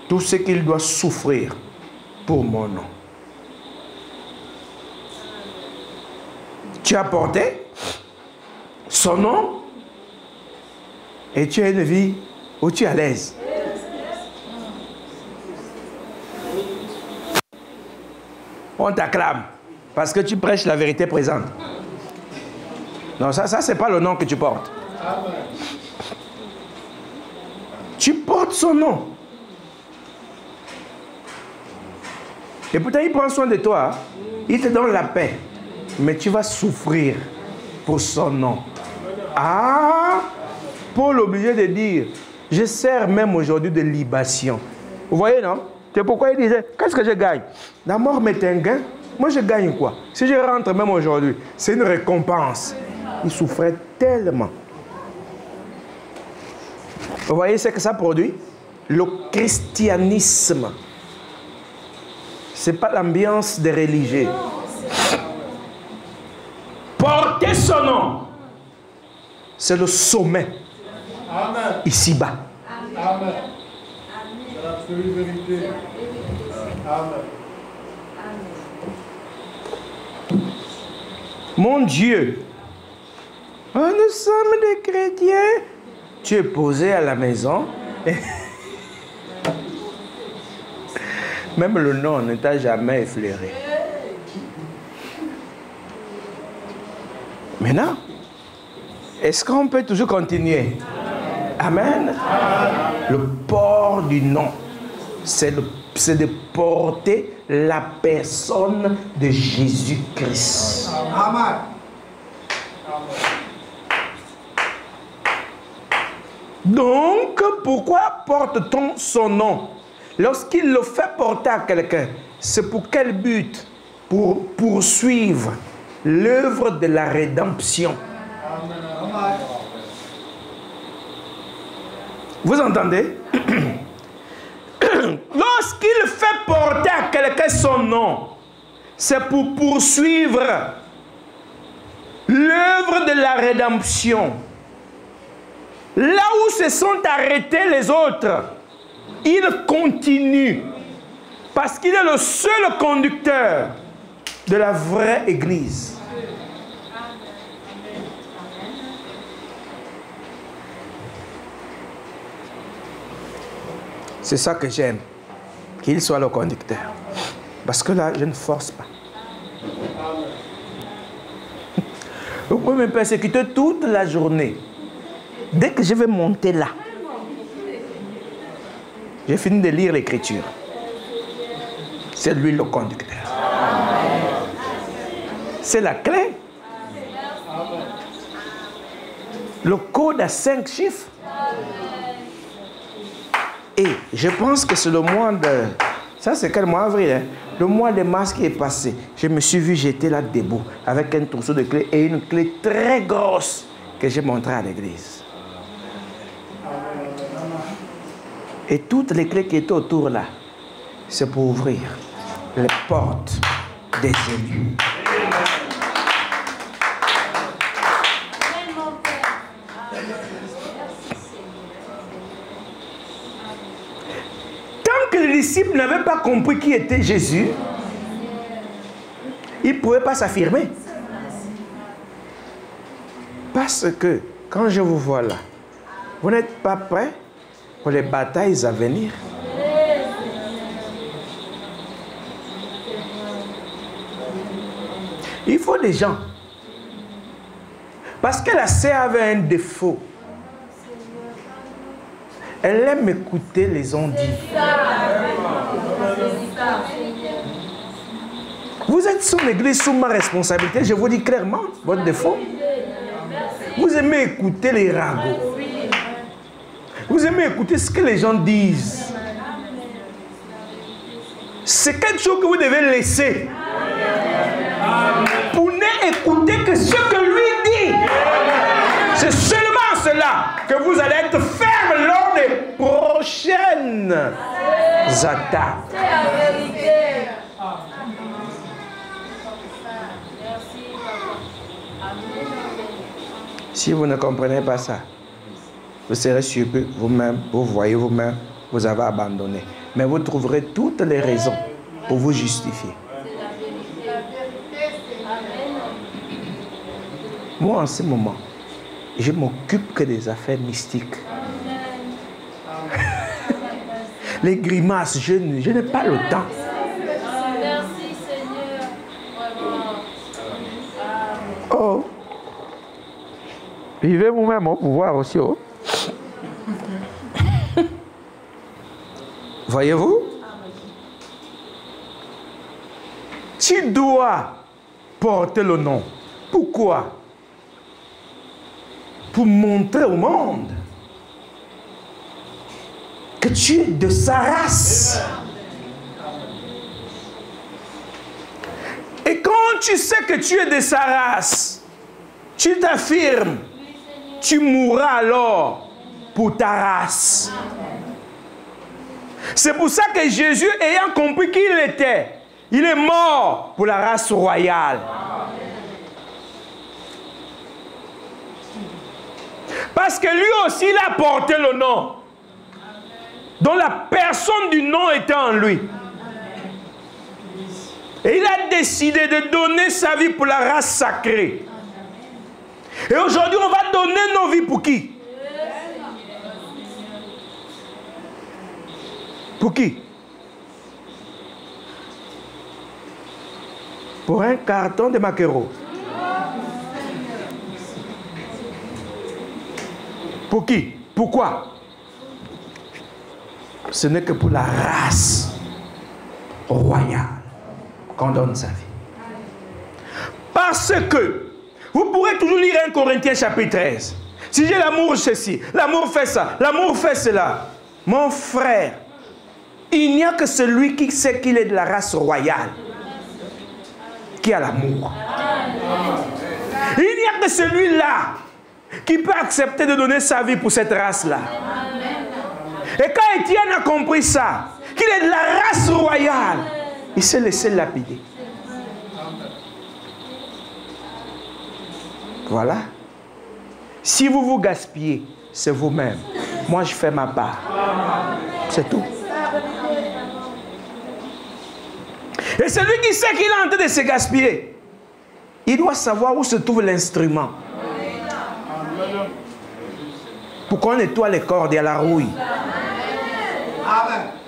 tout ce qu'il doit souffrir pour mon nom. Tu as porté son nom et tu as une vie où tu es à l'aise. On t'acclame parce que tu prêches la vérité présente. Non, ça c'est pas le nom que tu portes. Tu portes son nom. Et pourtant, il prend soin de toi. Il te donne la paix. Mais tu vas souffrir pour son nom. Ah! Paul est obligé de dire, je sers même aujourd'hui de libation. Vous voyez, non? C'est pourquoi il disait, qu'est-ce que je gagne? La mort m'est un gain. Moi, je gagne quoi? Si je rentre même aujourd'hui, c'est une récompense. Il souffrait tellement. Vous voyez ce que ça produit? Le christianisme. Ce n'est pas l'ambiance des religieux. Porter son nom, c'est le sommet. Amen. Ici-bas. Amen. C'est l'absolue vérité. Amen. Mon Dieu, oh, nous sommes des chrétiens. Tu es posé à la maison Même le nom ne t'a jamais effleuré. Maintenant, est-ce qu'on peut toujours continuer? Amen. Le port du nom, c'est de porter la personne de Jésus-Christ. Amen. Donc, pourquoi porte-t-on son nom? Lorsqu'il le fait porter à quelqu'un, c'est pour quel but? Pour poursuivre l'œuvre de la rédemption. Vous entendez? Lorsqu'il fait porter à quelqu'un son nom, c'est pour poursuivre l'œuvre de la rédemption. Là où se sont arrêtés les autres, il continue. Parce qu'il est le seul conducteur de la vraie Église. C'est ça que j'aime, qu'il soit le conducteur. Parce que là, je ne force pas. Vous pouvez me persécuter toute la journée. Dès que je vais monter là, j'ai fini de lire l'Écriture. C'est lui le conducteur. C'est la clé. Le code à 5 chiffres. Et je pense que c'est le mois de... Ça, c'est quel mois? Avril, hein? Le mois de mars qui est passé. Je me suis vu, j'étais là debout, avec un trousseau de clés et une clé très grosse que j'ai montrée à l'église. Et toutes les clés qui étaient autour là, c'est pour ouvrir les portes des élus. Les disciples n'avaient pas compris qui était Jésus, ils ne pouvaient pas s'affirmer. Parce que quand je vous vois là, vous n'êtes pas prêts pour les batailles à venir. Il faut des gens. Parce que la sœur avait un défaut. Elle aime écouter les on-dit. Vous êtes sous l'église, sous ma responsabilité. Je vous dis clairement votre défaut. Vous aimez écouter les ragots. Vous aimez écouter ce que les gens disent. C'est quelque chose que vous devez laisser. Pour n'écouter que ce que lui dit. C'est seulement cela que vous allez être ferme lors des prochaines attaques. C'est la vérité. Si vous ne comprenez pas ça, vous serez surpris vous-même, vous voyez vous-même, vous avez abandonné. Mais vous trouverez toutes les raisons pour vous justifier. Moi, en ce moment, je ne m'occupe que des affaires mystiques. Les grimaces, je n'ai pas le temps. Merci Seigneur. Oh. Vivez vous-même au pouvoir aussi. Oh. Voyez-vous? Tu dois porter le nom. Pourquoi? Pour montrer au monde que tu es de sa race. Et quand tu sais que tu es de sa race, tu t'affirmes, tu mourras alors pour ta race. C'est pour ça que Jésus, ayant compris qui il était, il est mort pour la race royale. Parce que lui aussi, il a porté le nom, dont la personne du nom était en lui. Et il a décidé de donner sa vie pour la race sacrée. Et aujourd'hui, on va donner nos vies pour qui? Pour qui? Pour un carton de maquereau. Pour qui? Pourquoi? Ce n'est que pour la race royale qu'on donne sa vie. Parce que, vous pourrez toujours lire 1 Corinthiens chapitre 13. Si j'ai l'amour ceci, l'amour fait ça, l'amour fait cela. Mon frère, il n'y a que celui qui sait qu'il est de la race royale qui a l'amour. Il n'y a que celui-là qui peut accepter de donner sa vie pour cette race-là. Et quand Étienne a compris ça, qu'il est de la race royale, il s'est laissé lapider. Voilà. Si vous vous gaspillez, c'est vous-même. Moi, je fais ma part. C'est tout. Et celui qui sait qu'il est en train de se gaspiller, il doit savoir où se trouve l'instrument. Pour qu'on nettoie les cordes et à la rouille.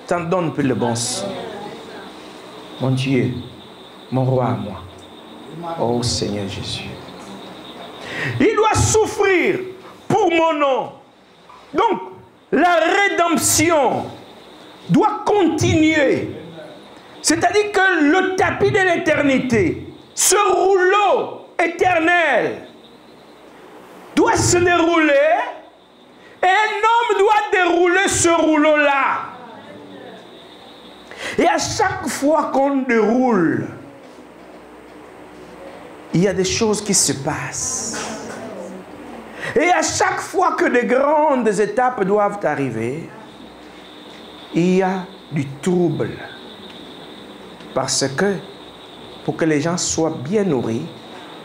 T'en donnes plus le bon sang. Mon Dieu, mon roi à moi. Oh Seigneur Jésus. Il doit souffrir pour mon nom. Donc, la rédemption doit continuer. C'est-à-dire que le tapis de l'éternité, ce rouleau éternel, doit se dérouler et un homme doit dérouler ce rouleau-là. Et à chaque fois qu'on déroule, il y a des choses qui se passent. Et à chaque fois que de grandes étapes doivent arriver, il y a du trouble. Parce que pour que les gens soient bien nourris,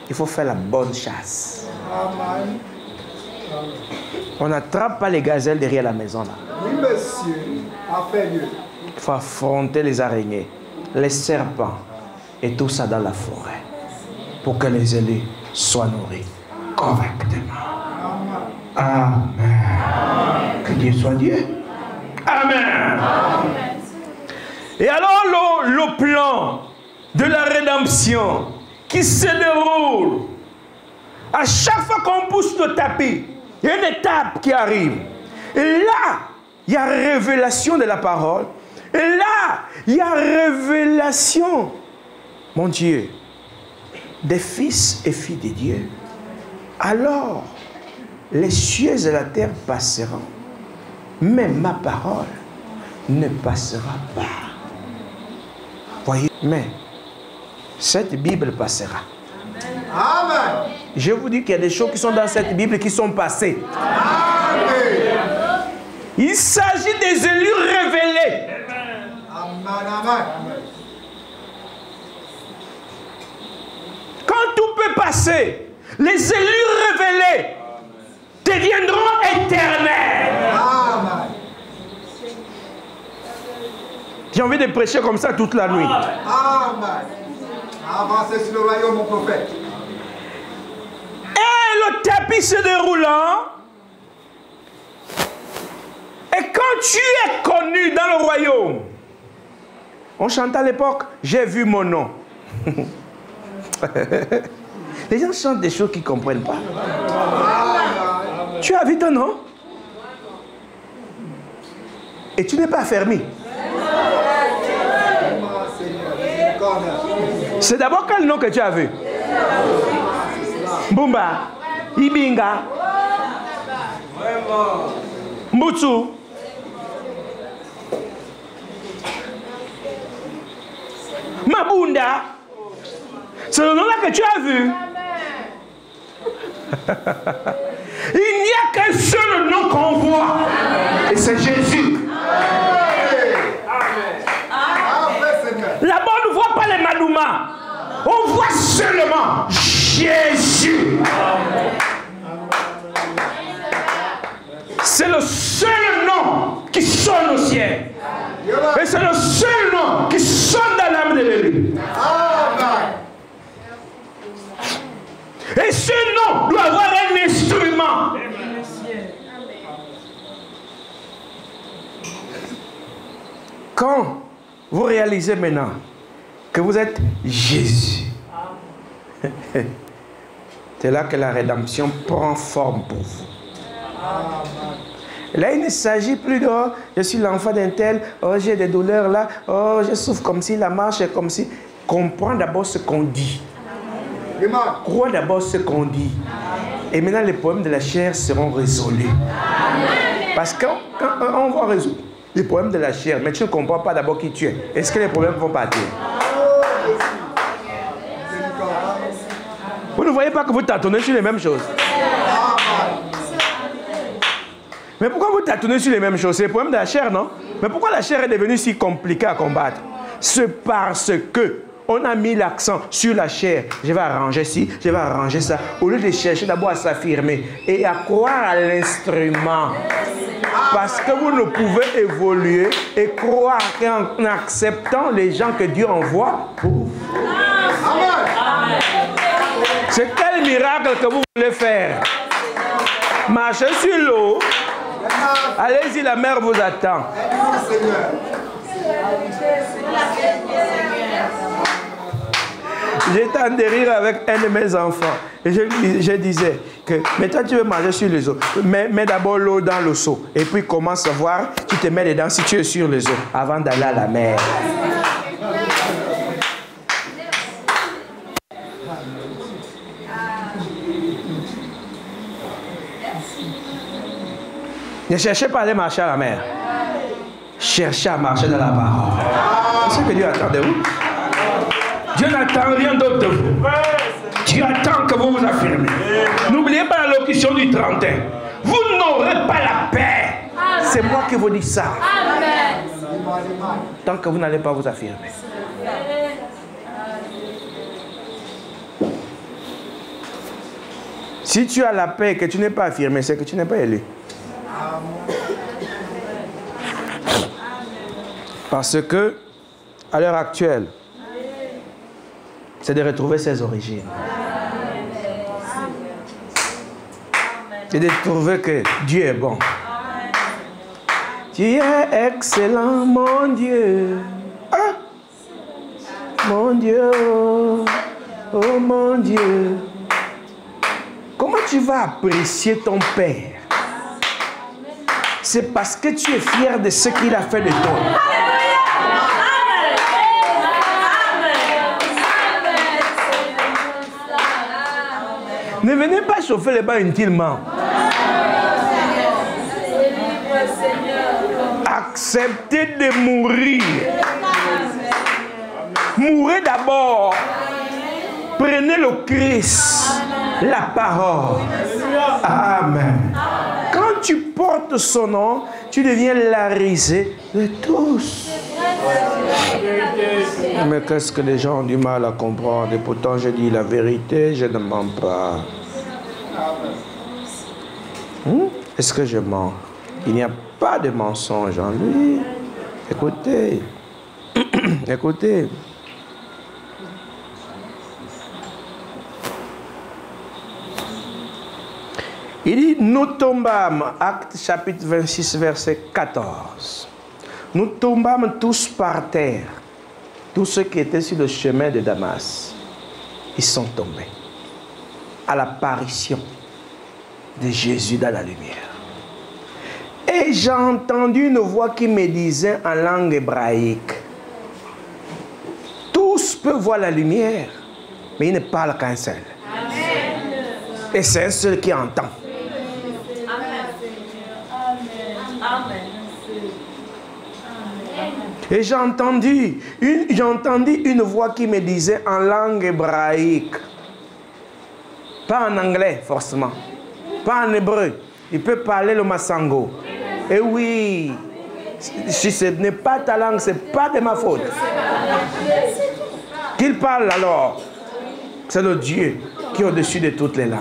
il faut faire la bonne chasse. Amen. On n'attrape pas les gazelles derrière la maison là. Oui, monsieur. A fait mieux. Il faut affronter les araignées, les serpents et tout ça dans la forêt pour que les élus soient nourris correctement. Amen. Que Dieu soit Dieu. Amen. Et alors le plan de la rédemption qui se déroule, à chaque fois qu'on pousse le tapis, il y a une étape qui arrive. Et là, il y a révélation de la parole. Et là, il y a révélation, mon Dieu, des fils et filles de Dieu. Alors, les cieux et la terre passeront, mais ma parole ne passera pas. Voyez, mais cette Bible passera. Amen. Je vous dis qu'il y a des choses qui sont dans cette Bible qui sont passées. Amen. Il s'agit des élus révélés. Amen. Amen. Quand tout peut passer, les élus révélés deviendront éternels. Amen. J'ai envie de prêcher comme ça toute la nuit. Amen. Avancez sur le royaume, mon prophète. Et le tapis se déroulant, et quand tu es connu dans le royaume, on chantait à l'époque, j'ai vu mon nom. Les gens chantent des choses qu'ils ne comprennent pas. Tu as vu ton nom? Et tu n'es pas affermi. C'est d'abord quel nom que tu as vu? Mbumba, Ibinga, Mbutsu. Mabunda. C'est le nom-là que tu as vu. Il n'y a qu'un seul nom qu'on voit. Et c'est Jésus. Là-bas, on ne voit pas les Madouma. On voit seulement Jésus. C'est le seul nom qui sonne au ciel. Et c'est le seul nom qui sonne dans l'âme de l'élu. Et ce nom doit avoir un instrument. Quand vous réalisez maintenant que vous êtes Jésus, C'est là que la rédemption prend forme pour vous. Là, il ne s'agit plus de oh, je suis l'enfant d'un tel, oh, j'ai des douleurs là, oh, je souffre comme si la marche est comme si. Comprends d'abord ce qu'on dit. Crois d'abord ce qu'on dit. Et maintenant, les problèmes de la chair seront résolus. Parce que quand on va résoudre les problèmes de la chair, mais tu ne comprends pas d'abord qui tu es, est-ce que les problèmes vont partir? Vous ne voyez pas que vous tâtonnez sur les mêmes choses? Mais pourquoi vous tâtonnez sur les mêmes choses? C'est le problème de la chair, non? Mais pourquoi la chair est devenue si compliquée à combattre? C'est parce que on a mis l'accent sur la chair. Je vais arranger ci, je vais arranger ça. Au lieu de chercher d'abord à s'affirmer et à croire à l'instrument. Parce que vous ne pouvez évoluer et croire qu'en acceptant les gens que Dieu envoie pour vous. C'est quel miracle que vous voulez faire? Marchez sur l'eau. Allez-y, la mer vous attend. J'étais en délire avec un de mes enfants. Et je disais que, mais toi tu veux manger sur les eaux. Mets d'abord l'eau dans le seau. Et puis commence à voir, tu te mets dedans si tu es sur les eaux. Avant d'aller à la mer. Ne cherchez pas à aller marcher à la mer. Cherchez à marcher dans la parole. C'est ce que Dieu attend de vous. Dieu n'attend rien d'autre de vous. Dieu attend que vous vous affirmez. N'oubliez pas la locution du 31. Vous n'aurez pas la paix. C'est moi qui vous dis ça. Tant que vous n'allez pas vous affirmer. Si tu as la paix et que tu n'es pas affirmé, c'est que tu n'es pas élu. Parce que, à l'heure actuelle, c'est de retrouver ses origines. Et de trouver que Dieu est bon. Tu es excellent, mon Dieu. Ah! Mon Dieu, oh mon Dieu. Comment tu vas apprécier ton Père? C'est parce que tu es fier de ce qu'il a fait de toi. Ne venez pas chauffer les bains inutilement. Acceptez de mourir. Mourez d'abord. Prenez le Christ, la parole. Amen. Quand tu portes son nom, tu deviens la risée de tous. Mais qu'est-ce que les gens ont du mal à comprendre? Et pourtant, je dis la vérité, je ne mens pas. Est-ce que je mens? Il n'y a pas de mensonge en lui. Écoutez. Écoutez. Il dit, nous tombâmes, Acte chapitre 26, verset 14. Nous tombâmes tous par terre. Tous ceux qui étaient sur le chemin de Damas, ils sont tombés à l'apparition de Jésus dans la lumière. Et j'ai entendu une voix qui me disait en langue hébraïque, tous peuvent voir la lumière, mais il ne parle qu'un seul. Et c'est un seul qui entend. Et j'ai entendu une voix qui me disait en langue hébraïque, pas en anglais forcément, pas en hébreu, il peut parler le masango. Et oui, si ce n'est pas ta langue, ce n'est pas de ma faute. Qu'il parle alors, c'est le Dieu qui est au-dessus de toutes les langues.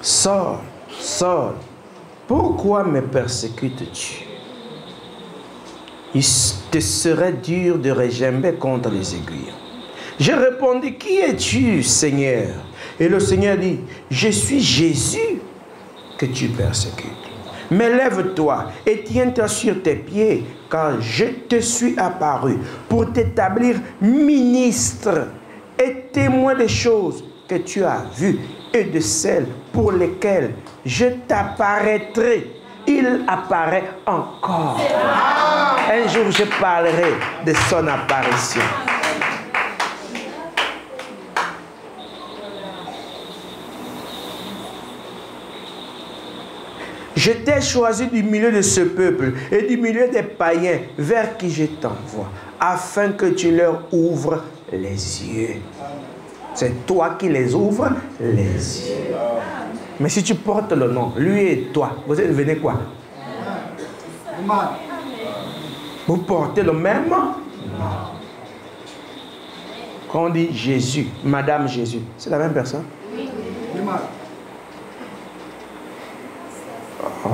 Saul, Saul, pourquoi me persécutes-tu? Il te serait dur de regimber contre les aiguilles. J'ai répondu, qui es-tu, Seigneur? Et le Seigneur dit, je suis Jésus que tu persécutes. Mais lève-toi et tiens-toi sur tes pieds, car je te suis apparu pour t'établir ministre et témoin des choses que tu as vues et de celles pour lesquelles je t'apparaîtrai. Il apparaît encore. Un jour, je parlerai de son apparition. Je t'ai choisi du milieu de ce peuple et du milieu des païens vers qui je t'envoie, afin que tu leur ouvres les yeux. C'est toi qui les ouvres les yeux. Mais si tu portes le nom, lui et toi, vous êtes devenus quoi? Vous portez le même nom. Quand on dit Jésus, Madame Jésus, c'est la même personne? Oui. Oh.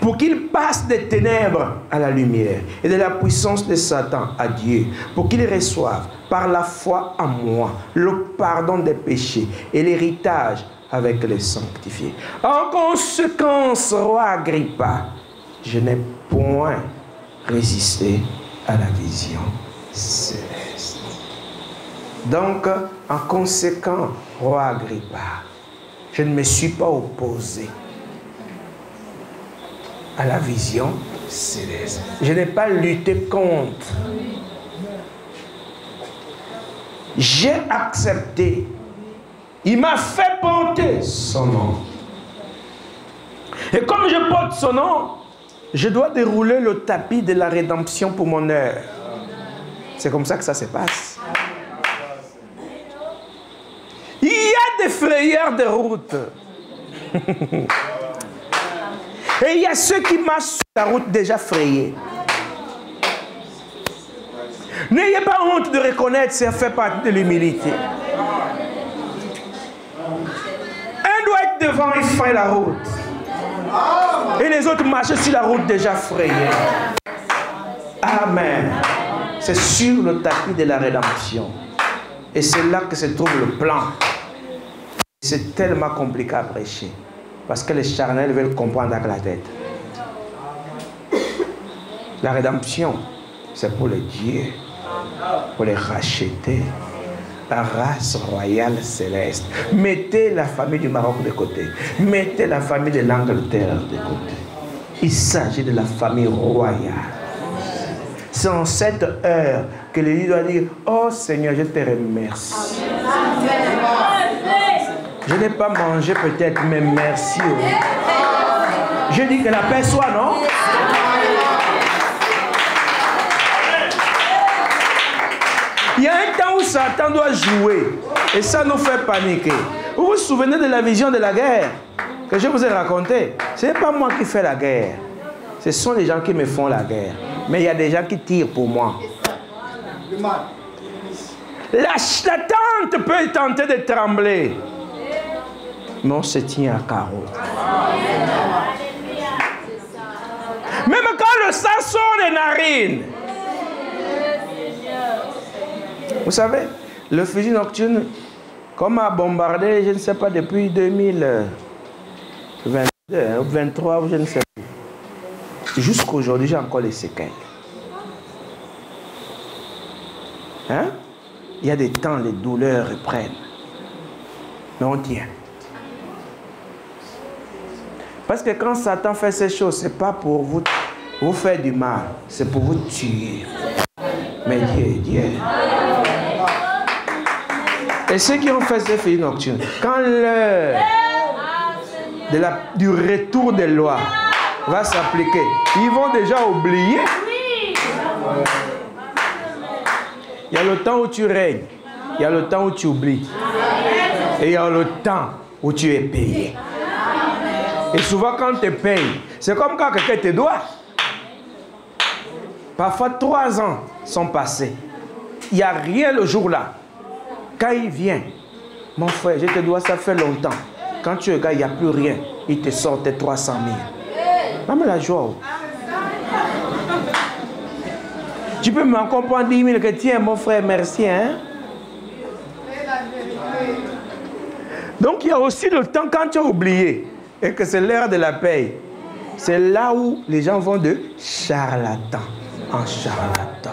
Pour qu'il passe des ténèbres à la lumière et de la puissance de Satan à Dieu, pour qu'il reçoive par la foi en moi le pardon des péchés et l'héritage avec les sanctifiés. En conséquence, roi Agrippa, je n'ai point résisté à la vision céleste. Donc, en conséquence, roi Agrippa, je ne me suis pas opposé à la vision céleste. Je n'ai pas lutté contre. J'ai accepté. Il m'a fait porter son nom. Et comme je porte son nom, je dois dérouler le tapis de la rédemption pour mon heure. C'est comme ça que ça se passe. Il y a des frayeurs de route. Et il y a ceux qui marchent sur la route déjà frayée. N'ayez pas honte de reconnaître, ça fait partie de l'humilité. Un doit être devant et frayer la route. Et les autres marchent sur la route déjà frayée. Amen. C'est sur le tapis de la rédemption. Et c'est là que se trouve le plan. C'est tellement compliqué à prêcher. Parce que les charnels veulent comprendre avec la tête. La rédemption, c'est pour les dieux, pour les racheter. La race royale céleste. Mettez la famille du Maroc de côté. Mettez la famille de l'Angleterre de côté. Il s'agit de la famille royale. C'est en cette heure que l'Église doit dire, oh Seigneur, je te remercie. Je n'ai pas mangé peut-être, mais merci. Je dis que la paix soit, non? Il y a un temps où Satan doit jouer. Et ça nous fait paniquer. Vous vous souvenez de la vision de la guerre que je vous ai racontée? Ce n'est pas moi qui fais la guerre. Ce sont les gens qui me font la guerre. Mais il y a des gens qui tirent pour moi. La tente peut tenter de trembler. Mais on se tient à carreau. Même quand le sang sort des narines. Vous savez, le fusil nocturne, comme a bombardé, je ne sais pas, depuis 2022, 2023, je ne sais plus. Jusqu'aujourd'hui, j'ai encore les séquelles. Hein? Il y a des temps, les douleurs reprennent. Mais on tient. Parce que quand Satan fait ces choses, ce n'est pas pour vous faire du mal, c'est pour vous tuer. Mais Dieu. Et ceux qui ont fait ces fêtes nocturnes, quand l'heure du retour des lois va s'appliquer, ils vont déjà oublier. Il y a le temps où tu règnes, il y a le temps où tu oublies, et il y a le temps où tu es payé. Et souvent quand tu payes, c'est comme quand quelqu'un te doit. Parfois 3 ans sont passés. Il n'y a rien le jour-là. Quand il vient, mon frère, je te dois, ça fait longtemps. Quand tu regardes, il n'y a plus rien. Il te sort tes 300 000. Même la joie. Tu peux m'en comprendre 10 000 que tiens, mon frère, merci. Hein? Donc il y a aussi le temps quand tu as oublié et que c'est l'heure de la paye. C'est là où les gens vont de charlatan en charlatan.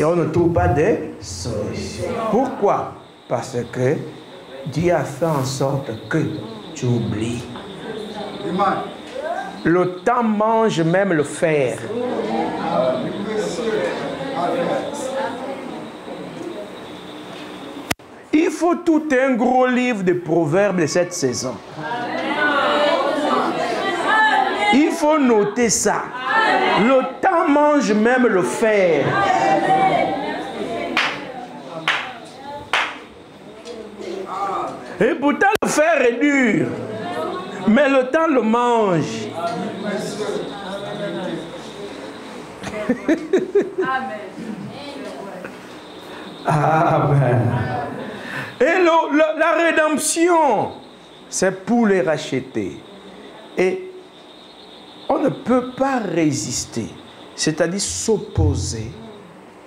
Et on ne trouve pas de solution. Pourquoi? Parce que Dieu a fait en sorte que tu oublies. Amen. Le temps mange même le fer. Il faut tout un gros livre de proverbes de cette saison. Il faut noter ça. Le temps mange même le fer. Et pourtant le fer est dur. Mais le temps le mange. Amen. Et la rédemption, c'est pour les racheter. Et on ne peut pas résister, c'est-à-dire s'opposer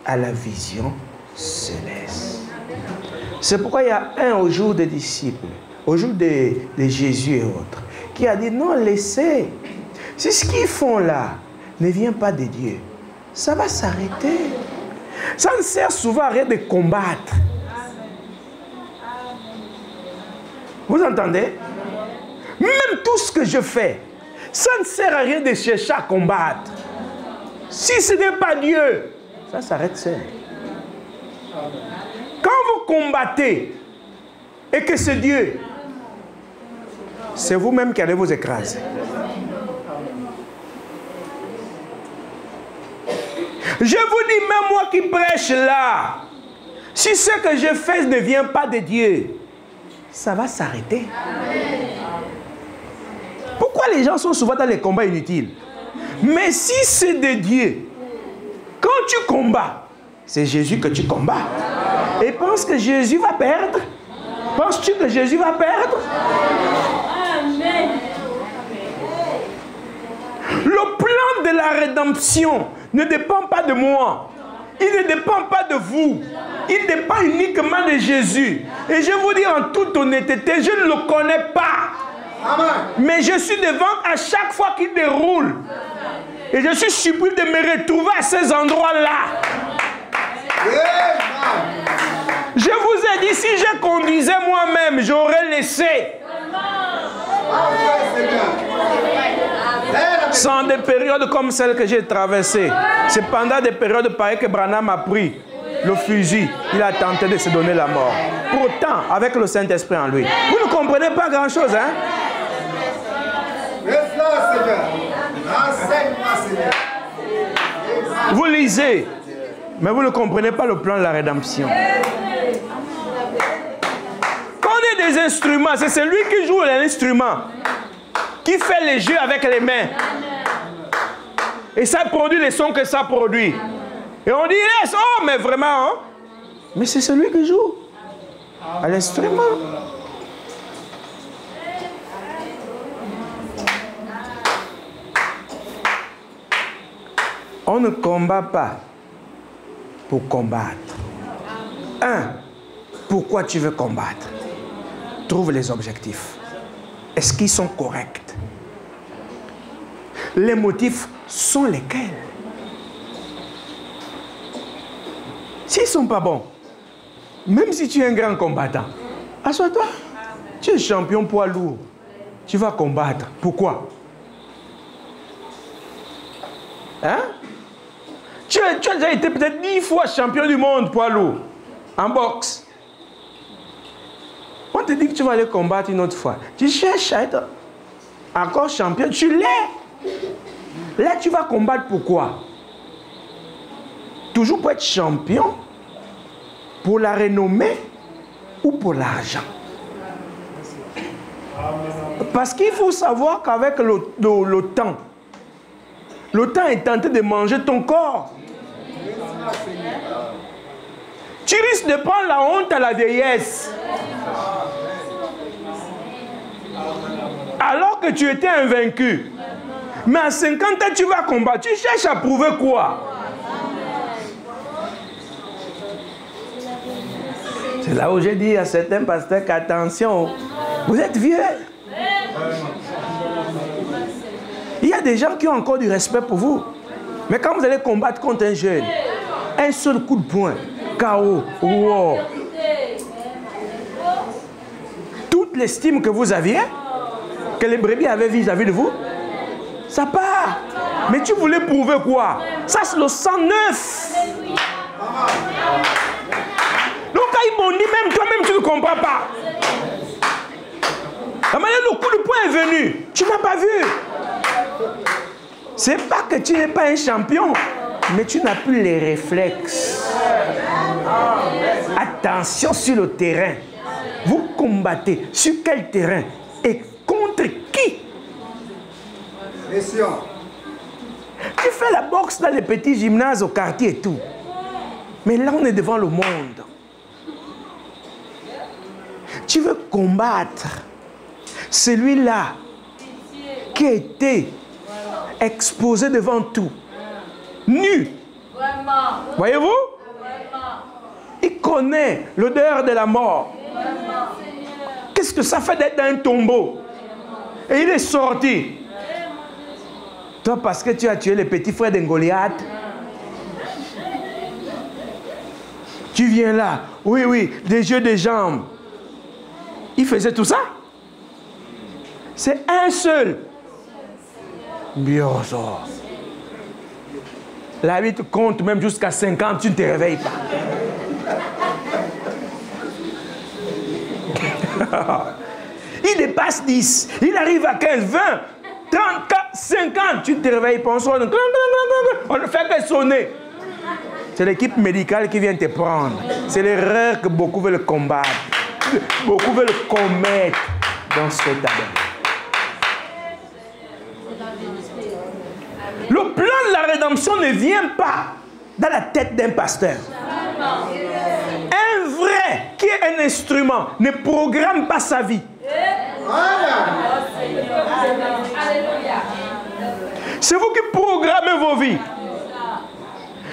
à la vision céleste. C'est pourquoi il y a un au jour des disciples, au jour de Jésus et autres, qui a dit non, laissez. Si ce qu'ils font là ne vient pas de Dieu, ça va s'arrêter. Ça ne sert souvent à rien de combattre. Vous entendez? Même tout ce que je fais, ça ne sert à rien de chercher à combattre. Si ce n'est pas Dieu, ça s'arrête seul. Quand vous combattez et que c'est Dieu, c'est vous-même qui allez vous écraser. Je vous dis, même moi qui prêche là, si ce que je fais ne vient pas de Dieu, ça va s'arrêter. Pourquoi les gens sont souvent dans les combats inutiles? Mais si c'est de Dieu, quand tu combats, c'est Jésus que tu combats. Et pense que Jésus va perdre? Penses-tu que Jésus va perdre? Amen. Le plan de la rédemption ne dépend pas de moi. Il ne dépend pas de vous. Il dépend uniquement de Jésus. Et je vous dis en toute honnêteté, je ne le connais pas. Amen. Mais je suis devant à chaque fois qu'il déroule. Et je suis surpris de me retrouver à ces endroits-là. Amen. Je vous ai dit, si je conduisais moi-même, j'aurais laissé. Sans des périodes comme celles que j'ai traversées. C'est pendant des périodes pareilles que Branham a pris le fusil. Il a tenté de se donner la mort. Pourtant, avec le Saint-Esprit en lui. Vous ne comprenez pas grand-chose, hein? Laisse-la, Seigneur. Enseigne-moi, Seigneur. Vous lisez, mais vous ne comprenez pas le plan de la rédemption. Quand on est des instruments, c'est celui qui joue l'instrument, qui fait les jeux avec les mains. Et ça produit les sons que ça produit. Et on dit, yes, oh, mais vraiment, hein? Mais c'est celui qui joue à l'instrument. On ne combat pas pour combattre. Pourquoi tu veux combattre? Trouve les objectifs. Est-ce qu'ils sont corrects? Les motifs sont lesquels? S'ils ne sont pas bons, même si tu es un grand combattant, assois-toi. Tu es champion poids lourd. Tu vas combattre. Pourquoi? Hein? Tu as déjà été peut-être 10 fois champion du monde poids lourd en boxe. On te dit que tu vas aller combattre une autre fois. Tu cherches à être encore champion. Tu l'es. Là, tu vas combattre pourquoi? Toujours pour être champion? Pour la renommée? Ou pour l'argent? Parce qu'il faut savoir qu'avec le temps, le temps est tenté de manger ton corps. Tu risques de prendre la honte à la vieillesse. Alors que tu étais invaincu. Mais à 50 ans, tu vas combattre. Tu cherches à prouver quoi? C'est là où j'ai dit à certains pasteurs qu'attention, vous êtes vieux. Il y a des gens qui ont encore du respect pour vous. Mais quand vous allez combattre contre un jeune, Un seul coup de poing. KO. Wow. Toute l'estime que vous aviez, que les brebis avaient vis-à-vis de vous, ça part. Mais tu voulais prouver quoi? Ça, c'est le sang neuf. Donc, quand ils m'ont dit, même toi-même, tu ne comprends pas. La manière dont le coup de poing est venu, tu n'as pas vu. C'est pas que tu n'es pas un champion, mais tu n'as plus les réflexes. Attention sur le terrain. Vous combattez sur quel terrain et contre qui? Question. Tu fais la boxe dans les petits gymnases au quartier et tout. Mais là, on est devant le monde. Tu veux combattre celui-là qui a été exposé devant tout, nu. Voyez-vous? Il connaît l'odeur de la mort. Qu'est-ce que ça fait d'être dans un tombeau? Et il est sorti. Toi, parce que tu as tué les petits frères de Goliath, tu viens là. Oui, oui, des yeux, des jambes. Il faisait tout ça? C'est un seul. Biozo. La vie te compte même jusqu'à 50, tu ne te réveilles pas. Il dépasse 10, il arrive à 15, 20, 30, 50, tu ne te réveilles pas. On ne fait que sonner. C'est l'équipe médicale qui vient te prendre. C'est l'erreur que beaucoup veulent combattre. Beaucoup veulent commettre dans ce tabernacle. Le plan de la rédemption ne vient pas dans la tête d'un pasteur. Un vrai qui est un instrument ne programme pas sa vie. C'est vous qui programmez vos vies.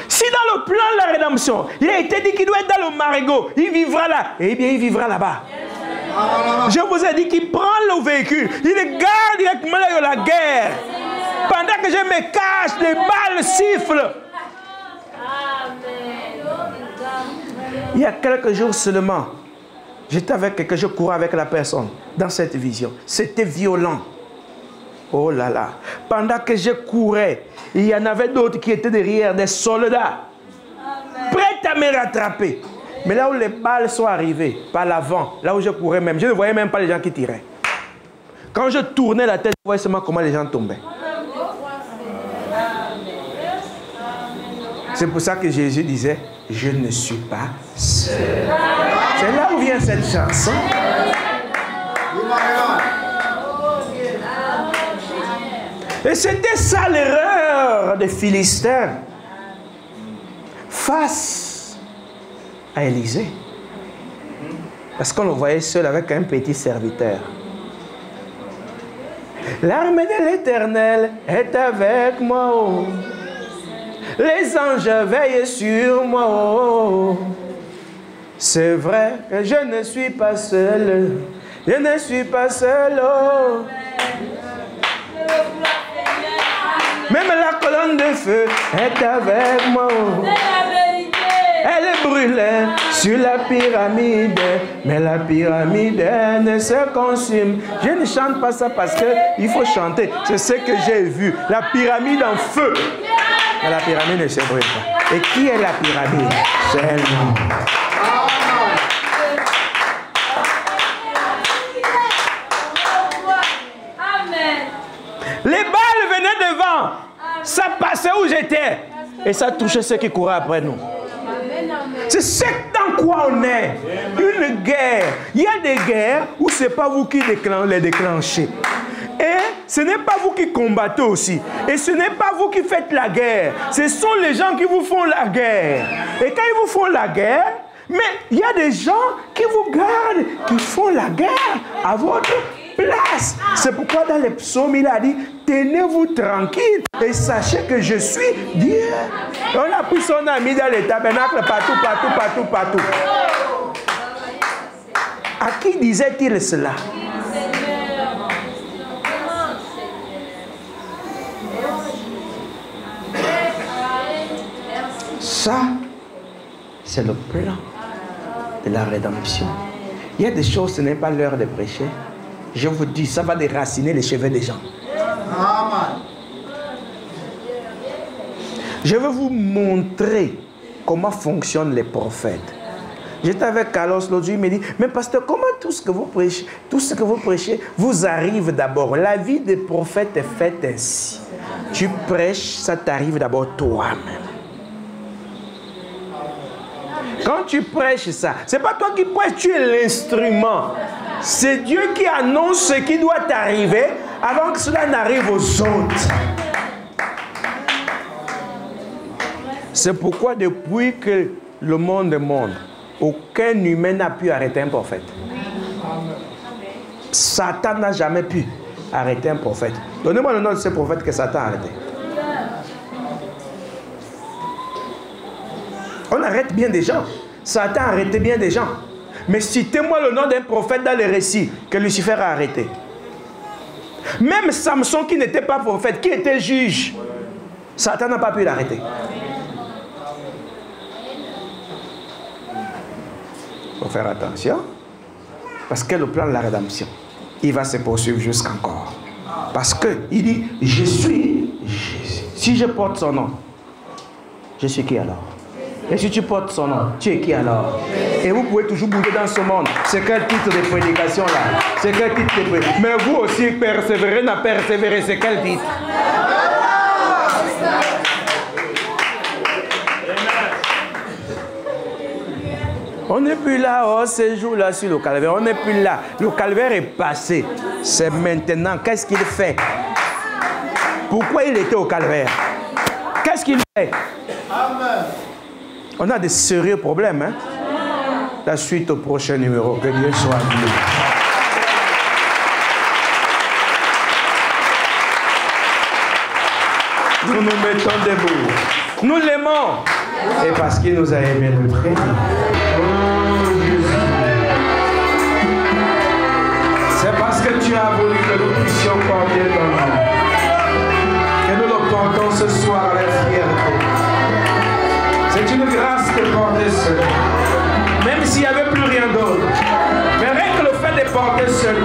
Si dans le plan de la rédemption, il a été dit qu'il doit être dans le marigot, il vivra là, eh bien il vivra là-bas. Je vous ai dit qu'il prend le véhicule, il garde directement là de la guerre. Pendant que je me cache, les balles sifflent. Il y a quelques jours seulement, j'étais avec quelqu'un, je courais avec la personne dans cette vision. C'était violent. Oh là là. Pendant que je courais, il y en avait d'autres qui étaient derrière, des soldats, prêts à me rattraper. Mais là où les balles sont arrivées, par l'avant, là où je courais même, je ne voyais même pas les gens qui tiraient. Quand je tournais la tête, je voyais seulement comment les gens tombaient. C'est pour ça que Jésus disait, je ne suis pas seul. C'est là où vient cette chanson. Et c'était ça l'erreur des Philistins face à Élisée. Parce qu'on le voyait seul avec un petit serviteur. L'armée de l'Éternel est avec moi. Oh. Les anges veillent sur moi. Oh. C'est vrai que je ne suis pas seul. Je ne suis pas seul. Oh. Même la colonne de feu est avec moi. Elle brûlait sur la pyramide, mais la pyramide ne se consume. Je ne chante pas ça parce qu'il faut chanter. C'est ce que j'ai vu. La pyramide en feu. Mais la pyramide ne se brûle pas. Et qui est la pyramide? C'est elle-même. Les balles venaient devant. Ça passait où j'étais. Et ça touchait ceux qui couraient après nous. C'est ce dans quoi on est. Une guerre. Il y a des guerres où ce n'est pas vous qui les déclenchez. Et ce n'est pas vous qui combattez aussi. Et ce n'est pas vous qui faites la guerre. Ce sont les gens qui vous font la guerre. Et quand ils vous font la guerre, mais il y a des gens qui vous gardent, qui font la guerre à votre place. C'est pourquoi dans les psaumes, il a dit, tenez-vous tranquille et sachez que je suis Dieu. On a pris son ami dans les tabernacles partout, partout, partout, partout. À qui disait-il cela? Ça, C'est le plan de la rédemption. Il y a des choses, ce n'est pas l'heure de prêcher. Je vous dis, ça va déraciner les cheveux des gens. Amen. Je vais vous montrer comment fonctionnent les prophètes. J'étais avec Carlos l'autre jour, il me dit, mais pasteur, comment tout ce que vous prêchez vous arrive d'abord? La vie des prophètes est faite ainsi. Tu prêches, ça t'arrive d'abord toi-même. Quand tu prêches ça, c'est pas toi qui prêches, tu es l'instrument. C'est Dieu qui annonce ce qui doit t'arriver avant que cela n'arrive aux autres. C'est pourquoi depuis que le monde est monde, aucun humain n'a pu arrêter un prophète. Satan n'a jamais pu arrêter un prophète. Donnez-moi le nom de ce prophète que Satan a arrêté. On arrête bien des gens. Satan a arrêté bien des gens. Mais citez-moi le nom d'un prophète dans les récits que Lucifer a arrêté. Même Samson qui n'était pas prophète, qui était juge, Satan n'a pas pu l'arrêter. Il faut faire attention. Parce que le plan de la rédemption, il va se poursuivre jusqu'encore. Parce qu'il dit, je suis Jésus. Si je porte son nom, je suis qui alors? Et si tu portes son nom, tu es qui alors? Et vous pouvez toujours bouger dans ce monde. C'est quel titre de prédication là? C'est quel titre de prédication? Mais vous aussi, persévérer, n'a persévéré, c'est quel titre? On n'est plus là, oh, ces jours-là sur le calvaire. On n'est plus là. Le calvaire est passé. C'est maintenant. Qu'est-ce qu'il fait? Pourquoi il était au calvaire? Qu'est-ce qu'il fait? Amen. On a des sérieux problèmes. Hein? La suite au prochain numéro. Que Dieu soit béni. Nous nous mettons debout. Nous l'aimons. Et parce qu'il nous a aimé le premier. C'est parce que tu as voulu que nous puissions porter ton nom. Que nous le portons ce soir avec fierté. C'est une grâce de porter seul. Même s'il n'y avait plus rien d'autre. Mais rien que le fait de porter seul.